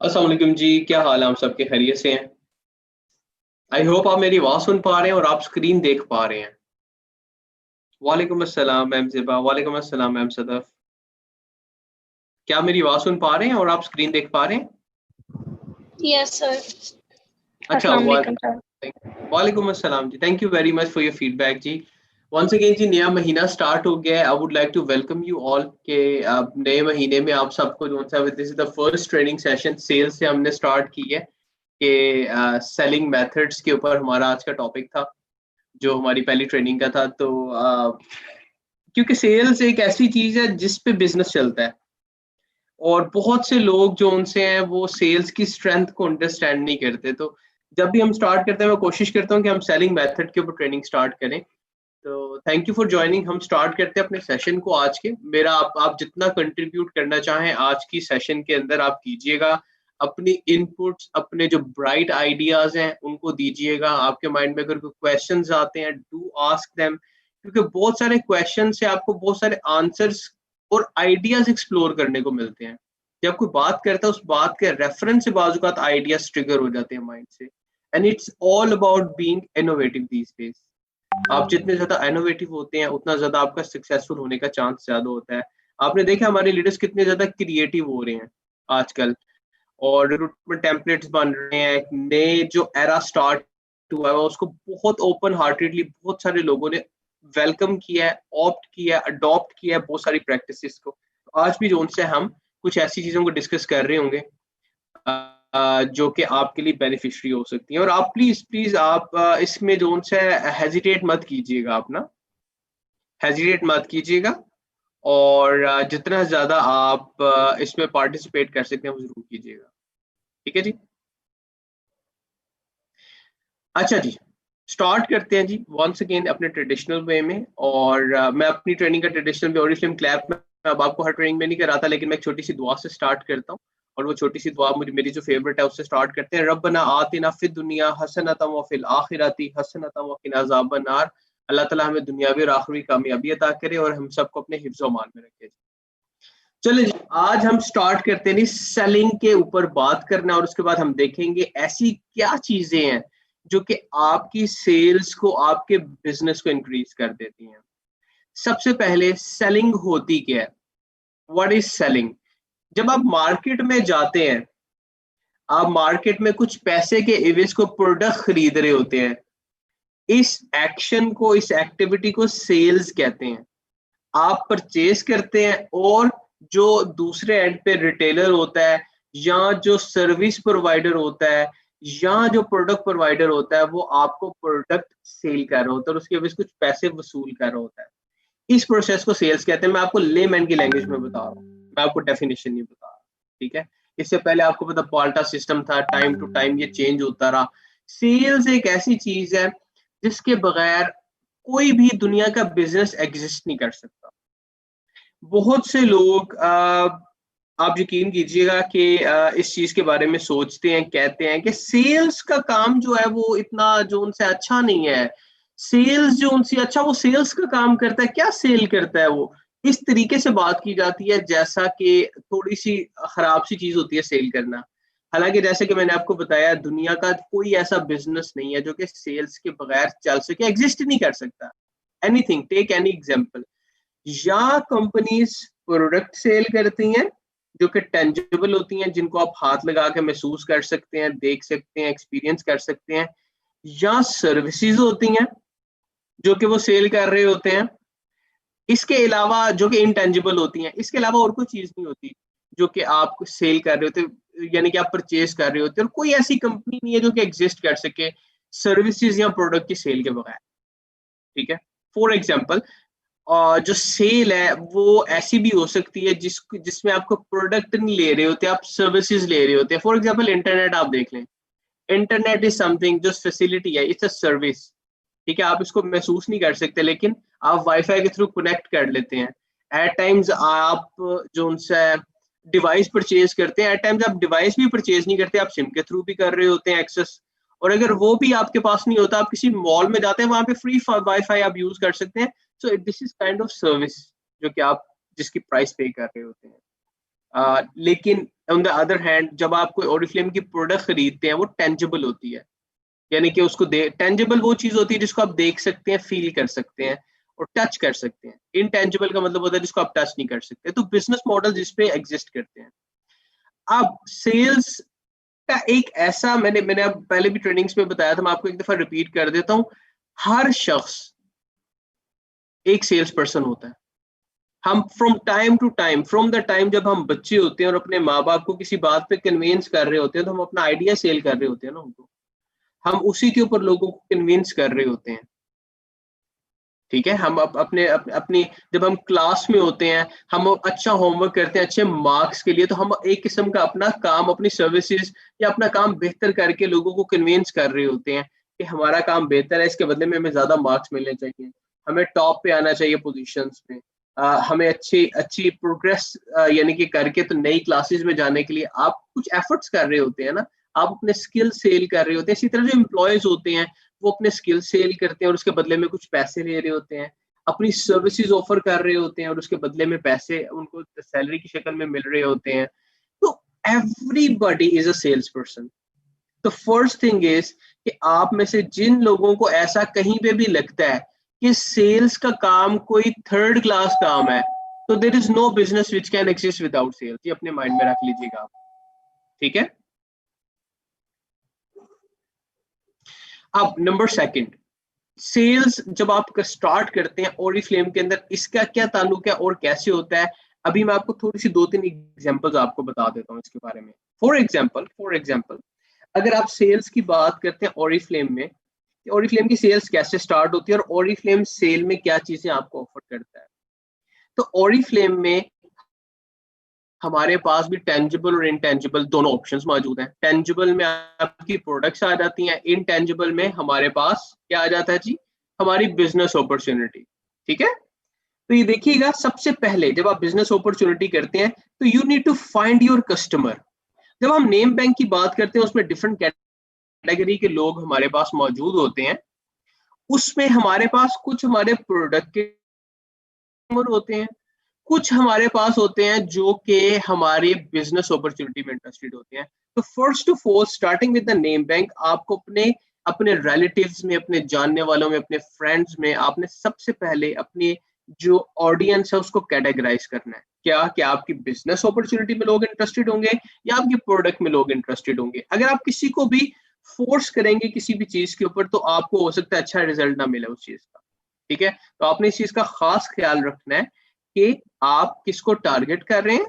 अस्सलाम वालेकुम जी, क्या हाल है? आप सबके खैरियत से हैं? आई होप आप मेरी आवाज़ सुन पा रहे हैं और आप स्क्रीन देख पा रहे हैं। वालेकुम अस्सलाम मैम ज़िबा, वालेकुम अस्सलाम मैम सदफ़। क्या आप मेरी आवाज़ सुन पा रहे हैं और आप स्क्रीन देख पा रहे हैं? Yes, sir. अच्छा Assalamu वा alaikum, sir. वालेकुम अस्सलाम जी, thank you very much for your feedback जी। वंस अगेन जी नया महीना स्टार्ट हो गया है। I would like to welcome you all के नए महीने में आप सबको जो-सा this is the first training session sales से हमने स्टार्ट की है कि सेलिंग मेथड्स के ऊपर हमारा आज का टॉपिक था। जो हमारी पहली ट्रेनिंग का था तो क्योंकि सेल्स एक ऐसी चीज है जिस पे बिजनेस चलता है और बहुत से लोग जो उनसे हैं वो सेल्स की स्ट्रेंथ को अंडरस्टैंड नहीं करते। तो जब भी हम स्टार्ट करते हैं मैं कोशिश करता हूँ कि हम सेलिंग मेथड के ऊपर ट्रेनिंग स्टार्ट करें। तो थैंक यू फॉर ज्वाइनिंग। हम स्टार्ट करते हैं अपने सेशन को आज के। मेरा आप जितना कंट्रीब्यूट करना चाहें आज की सेशन के अंदर आप कीजिएगा। अपनी इनपुट्स अपने जो ब्राइट आइडियाज हैं उनको दीजिएगा। आपके माइंड में अगर कोई क्वेश्चंस आते हैं डू आस्क देम, क्योंकि बहुत सारे क्वेश्चन से आपको बहुत सारे आंसर्स और आइडियाज एक्सप्लोर करने को मिलते हैं। जब कोई बात करता है उस बात के रेफरेंस से बाजूकात आइडियाज ट्रिगर हो जाते हैं माइंड से। And it's all about being innovative these days. आप जितने ज्यादा इनोवेटिव होते हैं उतना ज्यादा आपका सक्सेसफुल होने का चांस ज्यादा होता है। आपने देखा हमारे लीडर्स कितने ज्यादा क्रिएटिव हो रहे हैं आजकल और रिक्रूटमेंट टेम्पलेट्स बन रहे हैं। नए जो एरा स्टार्ट हुआ है उसको बहुत ओपन हार्टेडली बहुत सारे लोगों ने वेलकम किया है, ऑप्ट किया है, अडॉप्ट किया है बहुत सारी प्रैक्टिसेस को। आज भी जो उनसे हम कुछ ऐसी चीजों को डिस्कस कर रहे होंगे जो कि आपके लिए बेनिफिशियरी हो सकती हैं। और आप प्लीज प्लीज आप इसमें जो उनसे हेजिटेट मत कीजिएगा। आप ना हेजिटेट मत कीजिएगा और जितना ज्यादा आप इसमें पार्टिसिपेट कर सकते हैं वो जरूर कीजिएगा। ठीक है जी। अच्छा जी, स्टार्ट करते हैं जी वंस अगेन अपने ट्रेडिशनल वे में। और मैं अपनी ट्रेनिंग का ट्रेडिशनल वे ओरिजिनल क्लैप में अब आपको हर ट्रेनिंग में नहीं कराता, लेकिन मैं एक छोटी सी दुआ से स्टार्ट करता हूँ। और वो छोटी सी दुआ मुझे मेरी जो फेवरेट है उससे स्टार्ट करते हैं। रब्बना आतिना फिद दुनिया हसनतम व फिल आखिरती हसनतम व किना अज़ाबन नार। अल्लाह ताला हमें दुनियावी और आखिरी कामयाबी अता करे और हम सबको अपने हिफ्ज़ व मान में रखे। चलिए जी, आज हम स्टार्ट करते हैं सेलिंग के ऊपर बात करना और उसके बाद हम देखेंगे ऐसी क्या चीजें हैं जो कि आपकी सेल्स को आपके बिजनेस को इंक्रीज कर देती हैं। सबसे पहले सेलिंग होती क्या है? What is selling? जब आप मार्केट में जाते हैं, आप मार्केट में कुछ पैसे के एवज को प्रोडक्ट खरीद रहे होते हैं। इस एक्शन को, इस एक्टिविटी को सेल्स कहते हैं। आप परचेज करते हैं और जो दूसरे एंड पे रिटेलर होता है या जो सर्विस प्रोवाइडर होता है या जो प्रोडक्ट प्रोवाइडर होता है वो आपको प्रोडक्ट सेल कर रहा होता है और उसके वजह कुछ पैसे वसूल कर रहा होता है। इस प्रोसेस को सेल्स कहते हैं। मैं आपको लेमैन की लैंग्वेज में बता रहा हूँ, मैं आपको डेफिनेशन नहीं बता रहा। ठीक है। इससे पहले आपको पता पाल्टा सिस्टम था, टाइम टू टाइम ये चेंज होता रहा। सेल्स एक ऐसी चीज है जिसके बगैर कोई भी दुनिया का बिजनेस एग्जिस्ट नहीं कर सकता। बहुत से लोग आप यकीन कीजिएगा कि इस चीज के बारे में सोचते हैं, कहते हैं कि सेल्स का काम जो है वो इतना जो उनसे अच्छा नहीं है। सेल्स जो उनसे अच्छा, वो सेल्स का काम करता है क्या? सेल करता है वो। इस तरीके से बात की जाती है जैसा कि थोड़ी सी खराब सी चीज होती है सेल करना। हालांकि जैसे कि मैंने आपको बताया दुनिया का कोई ऐसा बिजनेस नहीं है जो कि सेल्स के बगैर चल सके, एग्जिस्ट नहीं कर सकता। Anything, take any example. या कंपनीज प्रोडक्ट सेल करती हैं जो कि टेंजिबल होती हैं, जिनको आप हाथ लगा के महसूस कर सकते हैं, देख सकते हैं, एक्सपीरियंस कर सकते हैं। या सर्विसेज होती हैं जो कि वो सेल कर रहे होते हैं। इसके अलावा जो कि इंटेंजिबल होती हैं, इसके अलावा और कोई चीज नहीं होती जो कि आप सेल कर रहे होते, यानी कि आप परचेज कर रहे होते हैं। और कोई ऐसी कंपनी नहीं है जो कि एग्जिस्ट कर सके सर्विसेज या प्रोडक्ट की सेल के बगैर। ठीक है। फॉर एग्जाम्पल, और जो सेल है वो ऐसी भी हो सकती है जिसमें आपको प्रोडक्ट नहीं ले रहे होते, आप सर्विसेज ले रहे होते हैं। फॉर एग्जांपल इंटरनेट आप देख लें। इंटरनेट इज समथिंग जो फैसिलिटी है, इट्स अ सर्विस। ठीक है। आप इसको महसूस नहीं कर सकते लेकिन आप वाईफाई के थ्रू कनेक्ट कर लेते हैं। एट टाइम्स आप जो उनसे डिवाइस परचेज करते हैं, एट टाइम्स आप डिवाइस भी परचेज नहीं करते, आप सिम के थ्रू भी कर रहे होते हैं एक्सेस। और अगर वो भी आपके पास नहीं होता, आप किसी मॉल में जाते हैं, वहां पे फ्री वाईफाई आप यूज कर सकते हैं। सो this is kind of service जो कि आप जिसकी प्राइस पे कर रहे होते हैं। लेकिन ऑन द अदर हैंड जब आप कोई ओरिफ्लेम की प्रोडक्ट खरीदते हैं वो टेंजिबल होती है, यानी कि उसको टेंजिबल वो चीज होती है जिसको आप देख सकते हैं, फील कर सकते हैं और टच कर सकते हैं। इनटेंजिबल का मतलब होता है जिसको आप टच नहीं कर सकते। तो बिजनेस मॉडल जिसपे एग्जिस्ट करते हैं। अब सेल्स का एक ऐसा, मैंने अब पहले भी ट्रेनिंग्स में बताया था, मैं आपको एक दफा रिपीट कर देता हूँ। हर शख्स एक सेल्स पर्सन होता है। हम from time to time, from the time जब हम बच्चे होते हैं और अपने माँ बाप को किसी बात पे कन्विंस कर रहे होते हैं, तो हम अपना आइडिया सेल कर रहे होते हैं ना उनको, हम उसी के ऊपर लोगों को कन्विंस कर रहे होते हैं। ठीक है, हम अपनी जब हम क्लास में होते हैं, हम अच्छा होमवर्क करते हैं अच्छे मार्क्स के लिए, तो हम एक किस्म का अपना काम, अपनी सर्विसेज या अपना काम बेहतर करके लोगों को कन्विंस कर रहे होते हैं कि हमारा काम बेहतर है, इसके बदले में हमें ज्यादा मार्क्स मिलने चाहिए, हमें टॉप पे आना चाहिए पोजीशंस पे, हमें अच्छी अच्छी प्रोग्रेस यानी कि करके तो नई क्लासेस में जाने के लिए आप कुछ एफर्ट्स कर रहे होते हैं ना, आप अपने स्किल सेल कर रहे होते हैं। इसी तरह जो एम्प्लॉयज होते हैं वो अपने स्किल सेल करते हैं और उसके बदले में कुछ पैसे ले रहे होते हैं, अपनी सर्विसेज ऑफर कर रहे होते हैं और उसके बदले में पैसे उनको सैलरी की शक्ल में मिल रहे होते हैं। तो everybody is a sales person. तो फर्स्ट थिंग इज कि आप में से जिन लोगों को ऐसा कहीं पे भी लगता है कि सेल्स का काम कोई थर्ड क्लास काम है, तो there is no business which can exist without sales. ये अपने माइंड में रख लीजिएगा आप। ठीक है। अब नंबर सेकंड, सेल्स जब आप स्टार्ट करते हैं ओरिफ्लेम के अंदर, इसका क्या ताल्लुक है और कैसे होता है, अभी मैं आपको थोड़ी सी दो तीन एग्जांपल्स आपको बता देता हूँ इसके बारे में। फॉर एग्जांपल अगर आप सेल्स की बात करते हैं ओरिफ्लेम में, ओरिफ्लेम की सेल्स कैसे स्टार्ट होती है और ओरिफ्लेम सेल में क्या चीजें आपको ऑफर करता है। तो ओरिफ्लेम में हमारे पास भी टेंजिबल और इनटेंजिबल दोनों ऑप्शंस मौजूद हैं। टेंजिबल में आपकी प्रोडक्ट्स आ जाती हैं, इनटेंजिबल में हमारे पास क्या आ जाता है जी, हमारी बिजनेस अपॉर्चुनिटी। ठीक है। तो ये देखिएगा, सबसे पहले जब आप बिजनेस अपॉर्चुनिटी करते हैं तो you need to find your customer. जब हम नेम बैंक की बात करते हैं उसमें डिफरेंट कैटेगरी के लोग हमारे पास मौजूद होते हैं। उसमें हमारे पास कुछ हमारे प्रोडक्ट के कस्टमर होते हैं, कुछ हमारे पास होते हैं जो कि हमारे बिजनेस अपॉर्चुनिटी में इंटरेस्टेड होते हैं। तो first of all starting with the name bank, आपको अपने अपने रिलेटिव्स में, अपने जानने वालों में, अपने फ्रेंड्स में आपने सबसे पहले अपनी जो ऑडियंस है उसको कैटेगराइज करना है। क्या आपकी बिजनेस अपॉर्चुनिटी में लोग इंटरेस्टेड होंगे या आपकी प्रोडक्ट में लोग इंटरेस्टेड होंगे। अगर आप किसी को भी फोर्स करेंगे किसी भी चीज के ऊपर तो आपको हो सकता है अच्छा रिजल्ट ना मिले उस चीज का। ठीक है। तो आपने इस चीज का खास ख्याल रखना है कि आप किसको टारगेट कर रहे हैं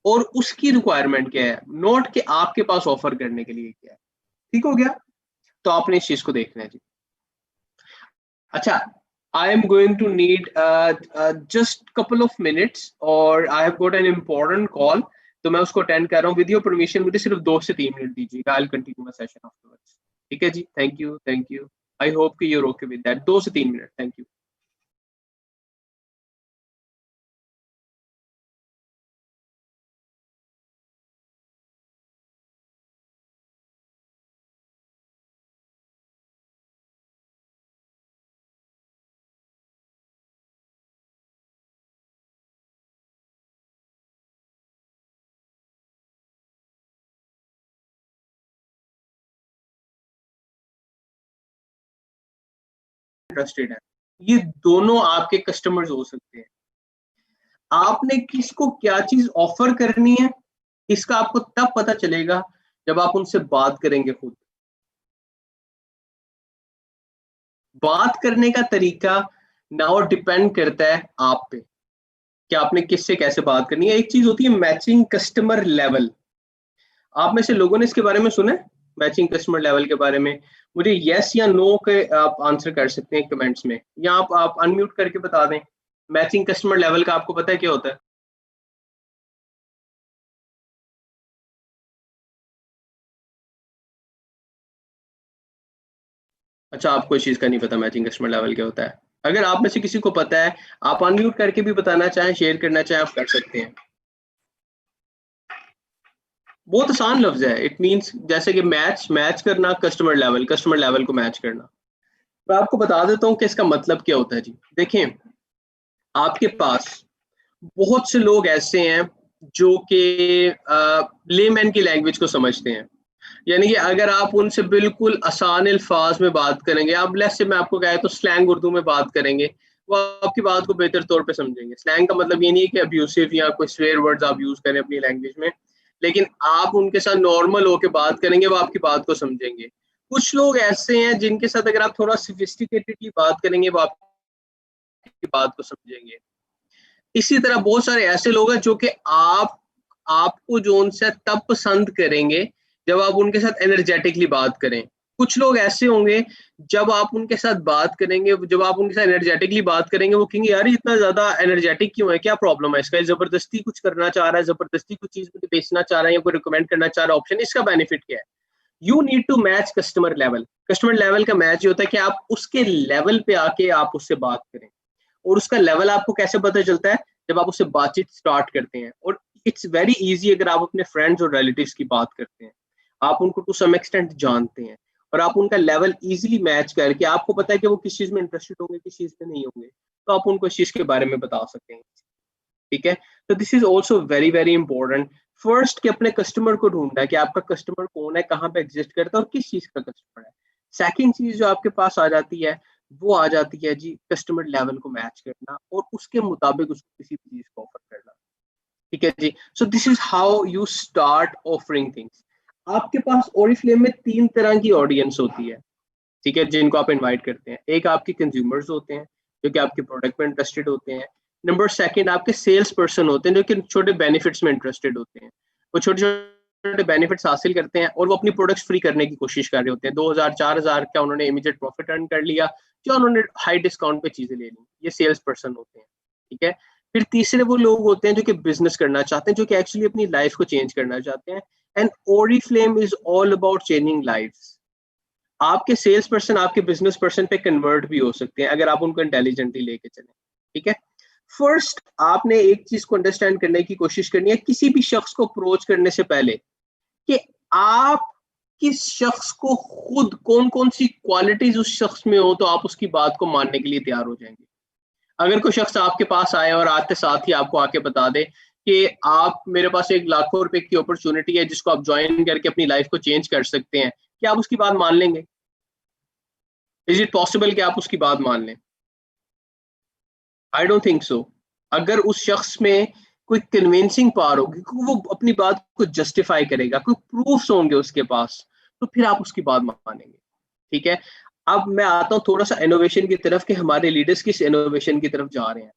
और उसकी रिक्वायरमेंट क्या है, नोट कि आपके पास ऑफर करने के लिए क्या है। ठीक हो गया। तो आपने इस चीज को देखना है जी। अच्छा, I am going to need just couple of minutes और I have got an important call, तो मैं उसको अटेंड कर रहा हूँ। विद योर परमिशन मुझे सिर्फ 2 से 3 मिनट दीजिएगा। I will continue my session afterwards. ठीक है जी। Thank you, thank you. I hope कि you are okay with that. 2 से 3 मिनट। Thank you. इंटरेस्टेड है, ये दोनों आपके कस्टमर्स हो सकते हैं। आपने किसको क्या चीज ऑफर करनी है इसका आपको तब पता चलेगा जब आप उनसे बात करेंगे। खुद बात करने का तरीका ना और डिपेंड करता है आप पे कि आपने किससे कैसे बात करनी है। एक चीज होती है मैचिंग कस्टमर लेवल। आप में से लोगों ने इसके बारे में सुना है, मैचिंग कस्टमर लेवल के बारे में? मुझे यस या नो के आप आंसर कर सकते हैं कमेंट्स में, या आप अनम्यूट करके बता दें। मैचिंग कस्टमर लेवल का आपको पता है क्या होता है? अच्छा, आपको इस चीज का नहीं पता मैचिंग कस्टमर लेवल क्या होता है। अगर आप में से किसी को पता है, आप अनम्यूट करके भी बताना चाहें, शेयर करना चाहें, आप कर सकते हैं। बहुत आसान लफ्ज है। इट मींस जैसे कि मैच मैच करना, कस्टमर लेवल को मैच करना। मैं आपको बता देता हूँ कि इसका मतलब क्या होता है जी। देखें, आपके पास बहुत से लोग ऐसे हैं जो कि लेमैन की लैंग्वेज को समझते हैं। यानी कि अगर आप उनसे बिल्कुल आसान अल्फाज में बात करेंगे, अब लेट्स से मैं आपको कहे तो स्लैंग उर्दू में बात करेंगे, वो आपकी बात को बेहतर तौर पे समझेंगे। स्लैंग का मतलब ये नहीं है कि अब्यूसिव या कोई स्वेयर वर्ड्स आप यूज करें अपनी लैंग्वेज में, लेकिन आप उनके साथ नॉर्मल होके बात करेंगे, वो आपकी बात को समझेंगे। कुछ लोग ऐसे हैं जिनके साथ अगर आप थोड़ा सोफिस्टिकेटेडली बात करेंगे, वो आपकी बात को समझेंगे। इसी तरह बहुत सारे ऐसे लोग हैं जो कि आपको जो उनसे तब पसंद करेंगे जब आप उनके साथ एनर्जेटिकली बात करें। कुछ लोग ऐसे होंगे जब आप उनके साथ बात करेंगे, जब आप उनके साथ एनर्जेटिकली बात करेंगे, वो कहेंगे यार इतना ज्यादा एनर्जेटिक क्यों है, क्या प्रॉब्लम है इसका, जबरदस्ती कुछ करना चाह रहा है, जबरदस्ती कुछ चीज मुझे बेचना चाह रहा है या कोई रिकमेंड करना चाह रहा है ऑप्शन, इसका बेनिफिट क्या है। You need to match customer level. Customer level का मैच ये होता है कि आप उसके लेवल पे आके आप उससे बात करें। और उसका लेवल आपको कैसे पता चलता है, जब आप उससे बातचीत स्टार्ट करते हैं। और इट्स वेरी इजी, अगर आप अपने फ्रेंड्स और रिलेटिव्स की बात करते हैं, आप उनको टू सम एक्सटेंट जानते हैं और आप उनका लेवल इजीली मैच करके आपको पता है कि वो किस चीज में इंटरेस्टेड होंगे, किस चीज में नहीं होंगे, तो आप उनको इस चीज के बारे में बता सकते हैं। ठीक है, तो this is also very very important. First कि अपने कस्टमर को ढूंढना है कि आपका कस्टमर कौन है, कहाँ पे एग्जिस्ट करता है और किस चीज का कस्टमर है। सेकंड चीज जो आपके पास आ जाती है, वो आ जाती है जी कस्टमर लेवल को मैच करना और उसके मुताबिक उसको किसी भी चीज को ऑफर करना। ठीक है जी, so this is how you start offering things. आपके पास ओरिफ्लेम में 3 तरह की ऑडियंस होती है, ठीक है, जिनको आप इनवाइट करते हैं। एक आपके कंज्यूमर्स होते हैं जो कि आपके प्रोडक्ट में इंटरेस्टेड होते हैं। नंबर सेकंड आपके सेल्स पर्सन होते हैं जो कि छोटे बेनिफिट्स में इंटरेस्टेड होते हैं। वो छोटे छोटे बेनिफिट्स हासिल करते हैं और वो अपनी प्रोडक्ट्स फ्री करने की कोशिश कर रहे होते हैं। 2000 4000 का उन्होंने इमीडिएट प्रॉफिट अर्न कर लिया, जो उन्होंने हाई डिस्काउंट पे चीजें ले ली। ये सेल्स पर्सन होते हैं। ठीक है, फिर तीसरे वो लोग होते हैं जो कि बिजनेस करना चाहते हैं, जो कि एक्चुअली अपनी लाइफ को चेंज करना चाहते हैं। And Oriflame is all about changing lifes. आपके सेल्स पर्सन आपके बिजनेस पर्सन पे कन्वर्ट भी हो सकते हैं अगर आप उनको इंटेलिजेंटली लेके चलें। ठीक है, फर्स्ट आपने एक चीज को अंडरस्टैंड करने की कोशिश करनी है किसी भी शख्स को अप्रोच करने से पहले, कि आप किस शख्स को खुद कौन कौन सी क्वालिटीज उस शख्स में हो तो आप उसकी बात को मानने के लिए तैयार हो जाएंगे। अगर कोई शख्स आपके पास आए और आते साथ ही आपको आके बता दे कि आप मेरे पास एक लाखों रुपए की अपॉर्चुनिटी है जिसको आप ज्वाइन करके अपनी लाइफ को चेंज कर सकते हैं, क्या आप उसकी बात मान लेंगे? इज इट पॉसिबल कि आप उसकी बात मान लें? I don't think so. अगर उस शख्स में कोई कन्विंसिंग पावर होगी, वो अपनी बात को जस्टिफाई करेगा, कोई प्रूफ्स होंगे उसके पास, तो फिर आप उसकी बात मानेंगे। ठीक है, अब मैं आता हूँ थोड़ा सा इनोवेशन की तरफ कि हमारे लीडर्स किस इनोवेशन की तरफ जा रहे हैं।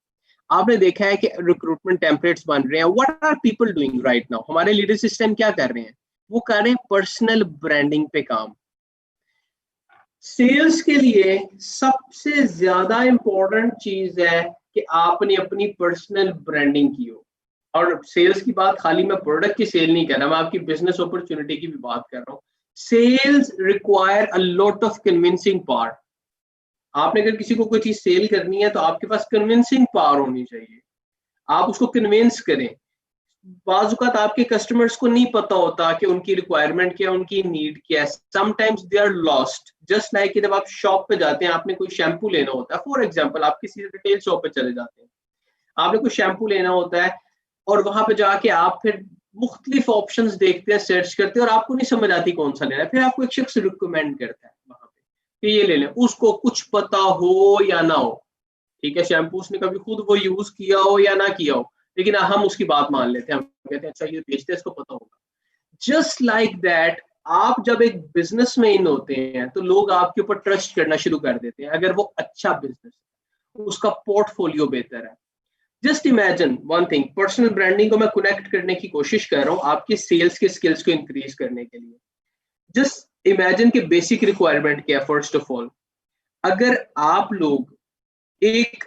आपने देखा है कि रिक्रूटमेंट टेम्पलेट्स बन रहे हैं। What are people doing right now? हमारे लीडर्स इस टाइम क्या कर रहे हैं? वो कर रहे हैं पर्सनल ब्रांडिंग पे काम। सेल्स के लिए सबसे ज्यादा इंपॉर्टेंट चीज है कि आपने अपनी पर्सनल ब्रांडिंग की हो। और सेल्स की बात खाली मैं प्रोडक्ट की सेल नहीं कर रहा, मैं आपकी बिजनेस अपॉर्चुनिटी की भी बात कर रहा हूँ। Sales require a lot of convincing power. आपने अगर किसी को कोई चीज सेल करनी है तो आपके पास कन्विंसिंग पावर होनी चाहिए, आप उसको कन्विंस करें। बाजुकात आपके कस्टमर्स को नहीं पता होता कि उनकी रिक्वायरमेंट क्या है, उनकी नीड क्या है। Sometimes they are lost. Just like जब आप शॉप पे जाते हैं, आपने कोई शैम्पू लेना होता है, फॉर एग्जांपल आप किसी रिटेल शॉप पे चले जाते हैं, आपने कोई शैम्पू लेना होता है और वहां पे जाके आप फिर मुख्तलिफ ऑप्शंस देखते हैं, सर्च करते हैं और आपको नहीं समझ आती कौन सा लेना है। फिर आपको एक शख्स रिकमेंड करता है वहां पे कि ये ले लें, उसको कुछ पता हो या ना हो। ठीक है, शैम्पू उसने कभी खुद वो यूज किया हो या ना किया हो, लेकिन हम उसकी बात मान लेते हैं, हम कहते हैं अच्छा ये बेचते हैं, इसको पता होगा। जस्ट लाइक दैट, आप जब एक बिजनेस में इन होते हैं तो लोग आपके ऊपर ट्रस्ट करना शुरू कर देते हैं अगर वो अच्छा बिजनेस है, उसका पोर्टफोलियो बेहतर है। Just imagine one thing, personal branding को मैं कनेक्ट करने की कोशिश कर रहा हूँ आपके सेल्स के स्किल्स को इंक्रीज करने के लिए। जस्ट इमेजिन कि बेसिक रिक्वायरमेंट क्या है। फर्स्ट ऑफ ऑल, अगर आप लोग एक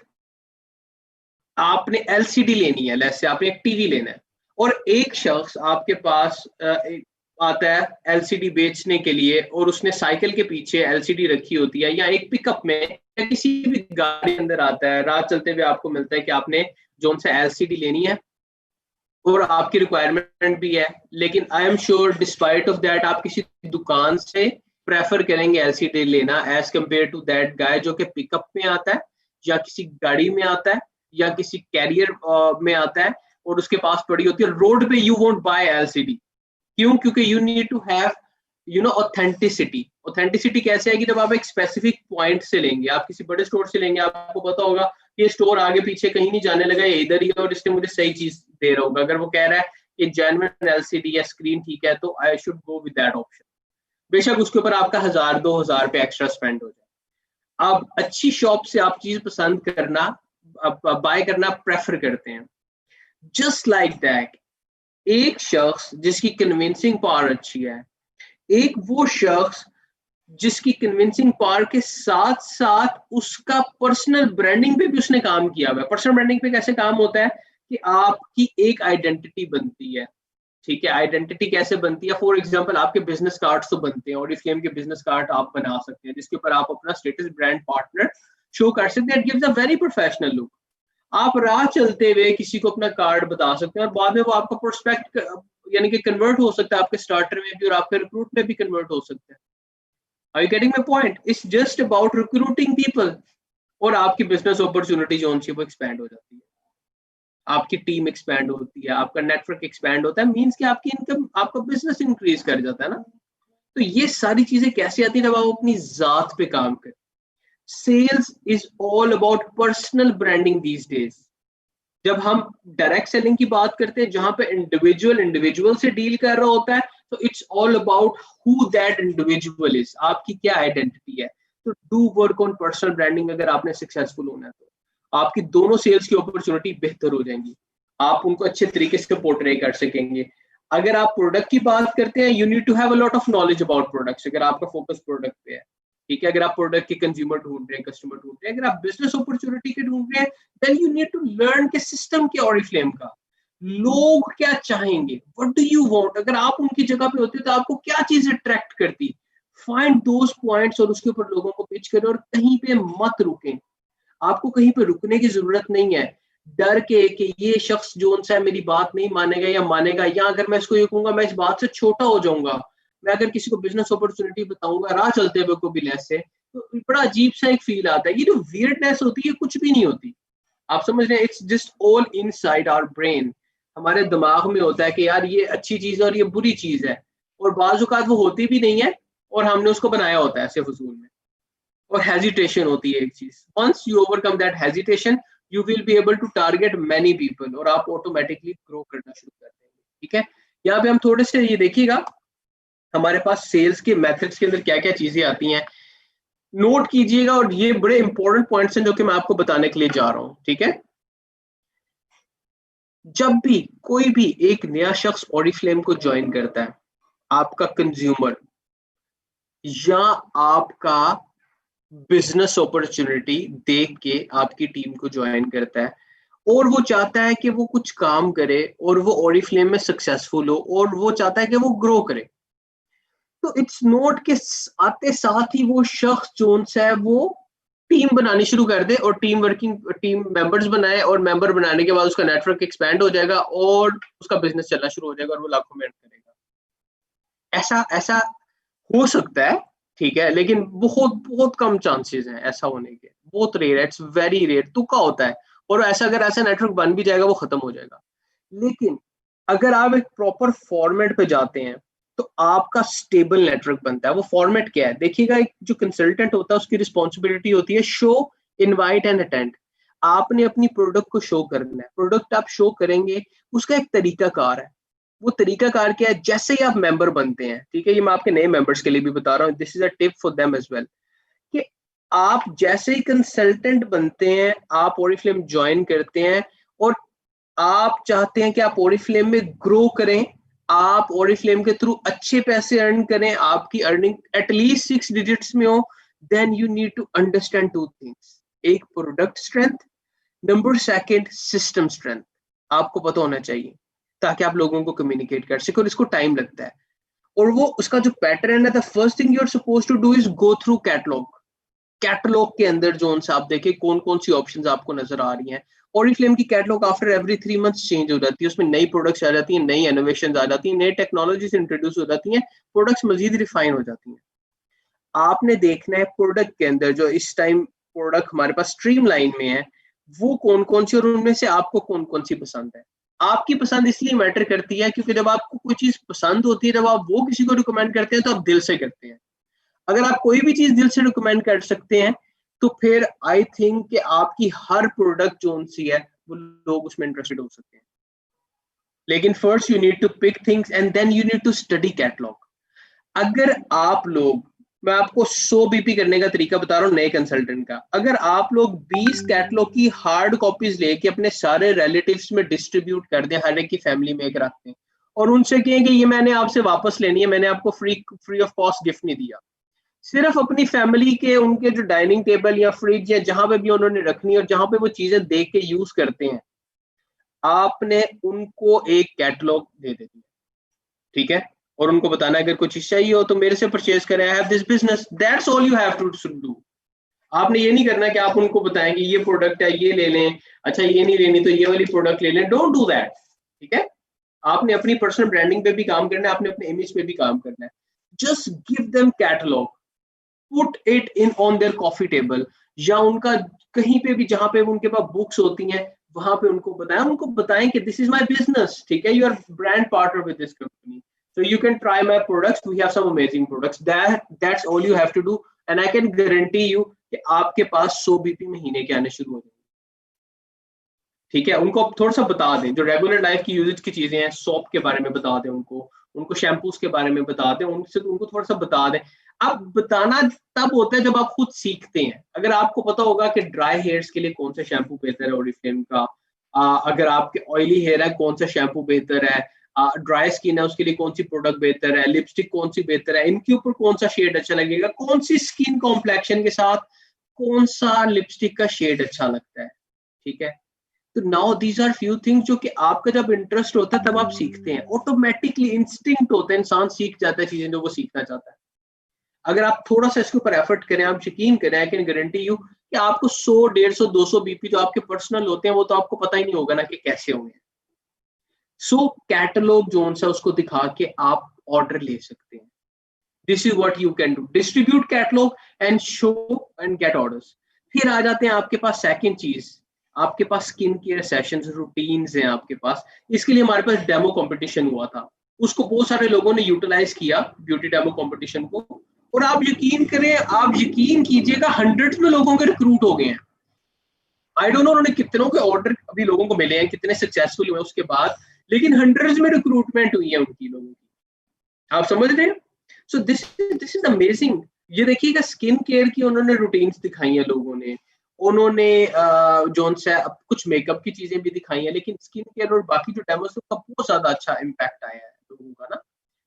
आपने एलसीडी लेनी है, जैसे आपने एक टीवी लेना है और एक शख्स आपके पास आता है एलसीडी बेचने के लिए और उसने साइकिल के पीछे एलसीडी रखी होती है या एक पिकअप में या किसी भी गाड़ी अंदर आता है, रात चलते हुए आपको मिलता है कि आपने जो से एलसीडी लेनी है और आपकी रिक्वायरमेंट भी है, लेकिन I am sure despite of that आप किसी दुकान से प्रेफर करेंगे एलसीडी लेना as compare to that guy जो कि पिकअप में आता है या किसी गाड़ी में आता है या किसी कैरियर में आता है और उसके पास पड़ी होती है, रोड पे यू वोंट बाय एलसीडी। क्यों? क्योंकि you need to have authenticity. Authenticity कैसे आएगी? जब आप एक स्पेसिफिक पॉइंट से लेंगे, आप किसी बड़े स्टोर से लेंगे, आपको पता होगा ये स्टोर आगे पीछे कहीं नहीं जाने लगा, ये इधर ही है और इसने मुझे सही चीज दे रहा होगा। अगर वो कह रहा है कि जेन्युइन एलसीडी या स्क्रीन ठीक है, तो I should go with that option. बेशक उसके ऊपर आपका 1000-2000 पे एक्स्ट्रा स्पेंड हो जाए। अब अच्छी शॉप से आप चीज पसंद करना, बाय करना प्रेफर करते हैं। जस्ट लाइक दैट, एक शख्स जिसकी कन्विंसिंग पावर अच्छी है, एक वो शख्स जिसकी कन्विंसिंग पावर के साथ साथ उसका पर्सनल ब्रांडिंग पे भी उसने काम किया हुआ है। पर्सनल ब्रांडिंग पे कैसे काम होता है कि आपकी एक आइडेंटिटी बनती है, ठीक है? आइडेंटिटी कैसे बनती है? फॉर एग्जांपल आपके बिजनेस कार्ड तो बनते हैं, ऑरिफ्लेम के बिजनेस कार्ड आप बना सकते हैं जिसके ऊपर आप अपना स्टेटस ब्रांड पार्टनर शो कर सकते हैं। It gives a very professional look. आप राह चलते हुए किसी को अपना कार्ड बता सकते हैं और बाद में वो आपका प्रोस्पेक्ट यानी कि कन्वर्ट हो सकता है आपके स्टार्टर में भी और आपके रिक्रूट में भी कन्वर्ट हो सकता है। Are you getting my point? It's just about recruiting people और आपकी बिजनेस अपॉर्चुनिटी जो उनसे वो एक्सपैंड हो जाती है, आपकी टीम एक्सपैंड होती है, आपका नेटवर्क एक्सपैंड होता है, मींस कि आपकी इनकम, आपका बिजनेस इंक्रीज कर जाता है ना। तो ये सारी चीजें कैसे आती है? जब आप अपनी जात पे काम करें। Sales is all about personal branding these days. जब हम डायरेक्ट सेलिंग की बात करते हैं, जहां पे इंडिविजुअल से डील कर रहा होता है, तो it's all about who that individual is, आपकी क्या आइडेंटिटी है। तो do work on personal branding अगर आपने सक्सेसफुल होना है तो आपकी दोनों सेल्स की अपॉर्चुनिटी बेहतर हो जाएंगी, आप उनको अच्छे तरीके से पोर्ट्रे कर सकेंगे। अगर आप प्रोडक्ट की बात करते हैं, you need to have a lot of knowledge about products, अगर आपका फोकस प्रोडक्ट पे है, ठीक है? अगर आप प्रोडक्ट के कंज्यूमर ढूंढ रहे हैं, कस्टमर ढूंढ रहे हैं, अगर आप बिजनेस अपॉर्चुनिटी के ढूंढ रहे हैं, then you need to learn के सिस्टम के ऑरिफ्लेम का, लोग क्या चाहेंगे, व्हाट डू यू वांट। अगर आप उनकी जगह पे होते तो आपको क्या चीज अट्रैक्ट करती, फाइंड दोस पॉइंट्स और उसके ऊपर लोगों को पिच करें और कहीं पे मत रुकें। आपको कहीं पे रुकने की जरूरत नहीं है डर के कि ये शख्स जो उनसे मेरी बात नहीं मानेगा या मानेगा, या अगर मैं इसको ये कहूंगा मैं इस बात से छोटा हो जाऊंगा। मैं अगर किसी को बिजनेस अपॉर्चुनिटी बताऊंगा राह चलते हुए को भी लेस से, तो बड़ा अजीब सा एक फील आता है। ये जो वियर्डनेस होती है कुछ भी नहीं होती, आप समझ रहे हैं? It's just all inside our brain. हमारे दिमाग में होता है कि यार ये अच्छी चीज है और ये बुरी चीज है, और बाज़ औक़ात वो होती भी नहीं है और हमने उसको बनाया होता है ऐसे फजूल में। और हेजिटेशन होती है एक चीज। Once you overcome that hesitation, you will be able to target many people और आप ऑटोमेटिकली ग्रो करना शुरू कर देंगे, ठीक है? यहाँ पे हम थोड़े से ये देखिएगा हमारे पास सेल्स के मेथड्स के अंदर क्या क्या चीजें आती हैं, नोट कीजिएगा। और ये बड़े इंपॉर्टेंट पॉइंट्स हैं जो कि मैं आपको बताने के लिए जा रहा हूं, ठीक है? जब भी कोई भी एक नया शख्स ऑरिफ्लेम को ज्वाइन करता है, आपका कंज्यूमर या आपका बिजनेस अपॉर्चुनिटी देख के आपकी टीम को ज्वाइन करता है और वो चाहता है कि वो कुछ काम करे और वो ऑरिफ्लेम में सक्सेसफुल हो और वो चाहता है कि वो ग्रो करे, तो इट्स नोट के आते साथ ही वो शख्स जोन सा है वो टीम बनानी शुरू कर दे और टीम मेंबर्स बनाए, और मेंबर बनाने के बाद उसका नेटवर्क एक्सपैंड हो जाएगा और उसका बिजनेस चलना शुरू हो जाएगा और वो लाखों में अर्न करेगा। ऐसा ऐसा हो सकता है, ठीक है, लेकिन बहुत बहुत कम चांसेस हैं ऐसा होने के, बहुत रेयर है, इट्स वेरी रेयर, तुक्का होता है। और ऐसा अगर ऐसा नेटवर्क बन भी जाएगा वो खत्म हो जाएगा। लेकिन अगर आप एक प्रॉपर फॉर्मेट पे जाते हैं तो आपका स्टेबल नेटवर्क बनता है। वो फॉर्मेट क्या है देखिएगा, एक जो कंसल्टेंट होता है उसकी रिस्पॉन्सिबिलिटी होती है शो, इनवाइट एंड अटेंड। आपने अपनी प्रोडक्ट को शो करना है, प्रोडक्ट आप शो करेंगे, उसका एक तरीका कार है। वो तरीका कार क्या है? जैसे ही आप मेंबर बनते हैं, ठीक है, ये मैं आपके नए मेंबर्स के लिए भी बता रहा हूँ, this is a tip for them as well, कि आप जैसे ही कंसल्टेंट बनते हैं, आप ओरिफ्लेम ज्वाइन करते हैं और आप चाहते हैं कि आप ओरिफ्लेम में ग्रो करें, आप ओरिफ्लेम के थ्रू अच्छे पैसे अर्न करें, आपकी अर्निंग एटलीस्ट 6 डिजिट्स में हो, then you need to understand two things. एक, product strength, number second system strength आपको पता होना चाहिए ताकि आप लोगों को कम्युनिकेट कर सके, और इसको टाइम लगता है। और वो उसका जो पैटर्न है, the first thing you are suppose to do is go through catalogue. Catalogue के अंदर जो उनसे आप देखें कौन कौन सी ऑप्शंस आपको नजर आ रही हैं। ओरिफ्लेम की catalogue after every 3 months change हो जाती है, उसमें नई प्रोडक्ट्स आ जाती हैं, नई इनोवेशन आ जाती हैं, नई टेक्नोलॉजीज इंट्रोड्यूस हो जाती हैं, प्रोडक्ट्स मजीद रिफाइन हो जाती हैं। आपने देखना है प्रोडक्ट के अंदर जो इस टाइम प्रोडक्ट हमारे पास स्ट्रीम लाइन में है वो कौन कौन सी और उनमें से आपको कौन कौन सी पसंद है। आपकी पसंद इसलिए मैटर करती है क्योंकि जब आपको कोई चीज पसंद होती है, जब आप वो किसी को रिकमेंड करते हैं तो आप दिल से करते हैं। अगर आप कोई भी चीज दिल से रिकमेंड कर सकते हैं तो फिर आई थिंक कि आपकी हर प्रोडक्ट जो सी है वो लोग उसमें इंटरेस्टेड हो सकते हैं। लेकिन first you need to pick things and then you need to study catalogue. अगर आप लोग, मैं आपको 100 बीपी करने का तरीका बता रहा हूँ नए कंसल्टेंट का, अगर आप लोग 20 कैटलॉग की हार्ड कॉपीज लेके अपने सारे रिलेटिव्स में डिस्ट्रीब्यूट कर दें, हर एक की फैमिली में एक रखते हैं, और उनसे कहें कि ये मैंने आपसे वापस लेनी है, मैंने आपको फ्री ऑफ कॉस्ट गिफ्ट नहीं दिया, सिर्फ अपनी फैमिली के उनके जो डाइनिंग टेबल या फ्रिज या जहां पे भी उन्होंने रखनी है और जहां पे वो चीजें देख के यूज करते हैं, आपने उनको एक कैटलॉग दे देनी है, ठीक है, और उनको बताना अगर कुछ चीज चाहिए हो तो मेरे से परचेज करें, I have this business, that's all you have to do. आपने ये नहीं करना कि आप उनको बताएं कि ये प्रोडक्ट है ये ले लें, अच्छा ये नहीं लेनी तो ये वाली प्रोडक्ट ले लें, डोंट डू दैट, ठीक है। आपने अपनी पर्सनल ब्रांडिंग पे भी काम करना है, आपने अपने इमेज पे भी काम करना है। Just give them catalogue, put it in on their coffee table, या उनका कहीं पे भी जहां पे उनके पास बुक्स होती हैं वहां पे उनको बताएं कि दिस इज माय बिजनेस, ठीक है, you are brand partner with this company, so you can try my products, we have some amazing products, that's all you have to do, and I can guarantee you कि आपके पास 100 BP महीने के आने शुरू हो जाएंगे, ठीक है। उनको आप थोड़ा सा बता दें, जो रेगुलर लाइफ की यूजेज की चीजें हैं, सोप के बारे में बता दें उनको शैम्पूज के बारे में बता दें, उनको थोड़ा सा बता दें। अब बताना तब होता है जब आप खुद सीखते हैं। अगर आपको पता होगा कि ड्राई हेयर्स के लिए कौन सा शैम्पू बेहतर है ओरिफ्लेम का, अगर आपके ऑयली हेयर है कौन सा शैम्पू बेहतर है, ड्राई स्किन है उसके लिए कौन सी प्रोडक्ट बेहतर है, लिपस्टिक कौन सी बेहतर है, इनके ऊपर कौन सा शेड अच्छा लगेगा, कौन सी स्किन कॉम्प्लेक्शन के साथ कौन सा लिपस्टिक का शेड अच्छा लगता है, ठीक है। तो now these are few things जो कि आपका जब इंटरेस्ट होता है तब आप सीखते हैं, ऑटोमेटिकली इंस्टिंक्ट होता है, इंसान सीख जाता है चीजें जो वो सीखना चाहता है। अगर आप थोड़ा सा इसके ऊपर एफर्ट करें, आप यकीन करें, आई कैन गारंटी यू कि आपको 100, 150, 200 बीपी जो आपके पर्सनल होते हैं वो तो आपको पता ही नहीं होगा ना कि कैसे होंगे। सो कैटलॉग जो है उसको दिखा के आप ऑर्डर ले सकते हैं। This is what you can do, distribute catalogue and show and get orders. फिर आ जाते हैं आपके पास सेकंड चीज, आपके पास स्किन केयर सेशंस, रूटीन्स हैं आपके पास। इसके लिए हमारे पास डेमो कंपटीशन हुआ था, उसको बहुत सारे लोगों ने यूटिलाइज किया, ब्यूटी डेमो कंपटीशन को, और आप यकीन करें, आप यकीन कीजिएगा हंड्रेड्स में लोगों के रिक्रूट हो गए हैं। आई डोंट नो उन्होंने कितनों के ऑर्डर अभी लोगों को मिले हैं, कितने सक्सेसफुल हुए उसके बाद, लेकिन हंड्रेड्स में रिक्रूटमेंट हुई है उनकी लोगों की, आप समझ रहे हैं। सो दिस इज अमेजिंग। ये देखिएगा स्किन केयर की उन्होंने रूटीन्स दिखाई है लोगों ने, उन्होंने जो सा कुछ मेकअप की चीजें भी दिखाई हैं, लेकिन स्किन केयर और बाकी जो डेमोस का बहुत ज्यादा अच्छा इम्पैक्ट आया है लोगों का ना,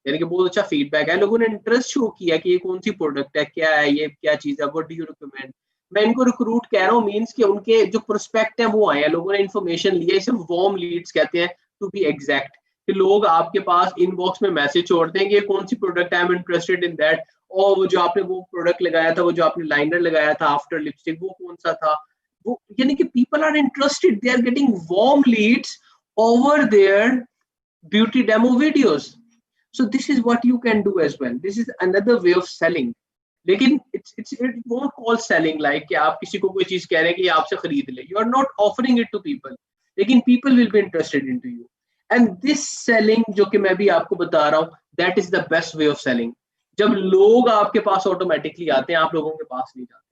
यानी कि बहुत अच्छा फीडबैक है, लोगों ने इंटरेस्ट शो किया कि ये कौन सी प्रोडक्ट है, क्या है ये, क्या चीज है, व्हाट डू यू रिकमेंड। मैं इनको रिक्रूट कह रहा हूँ मींस कि उनके जो प्रोस्पेक्ट है वो आए हैं, लोगों ने इन्फॉर्मेशन लिया, इसे वार्म लीड्स कहते हैं टू बी एग्जैक्ट, कि लोग आपके पास इनबॉक्स में मैसेज छोड़ते हैं कि ये कौन सी प्रोडक्ट है, I am interested in that, और वो जो आपने वो प्रोडक्ट लगाया था, वो जो आपने लाइनर लगाया था आफ्टर लिपस्टिक, वो कौन सा था, वो, यानी कि people are interested, they are getting warm leads over their beauty demo videos. So this is what you can do as well. This is another way of selling. लेकिन it won't call selling like कि आप किसी को कोई चीज कह रहे हैं कि आपसे खरीद ले. You are not offering it to people. लेकिन people will be interested into you. And this selling जो कि मैं भी आपको बता रहा हूँ, that is the best way of selling. जब लोग आपके पास ऑटोमेटिकली आते हैं, आप लोगों के पास नहीं जाते.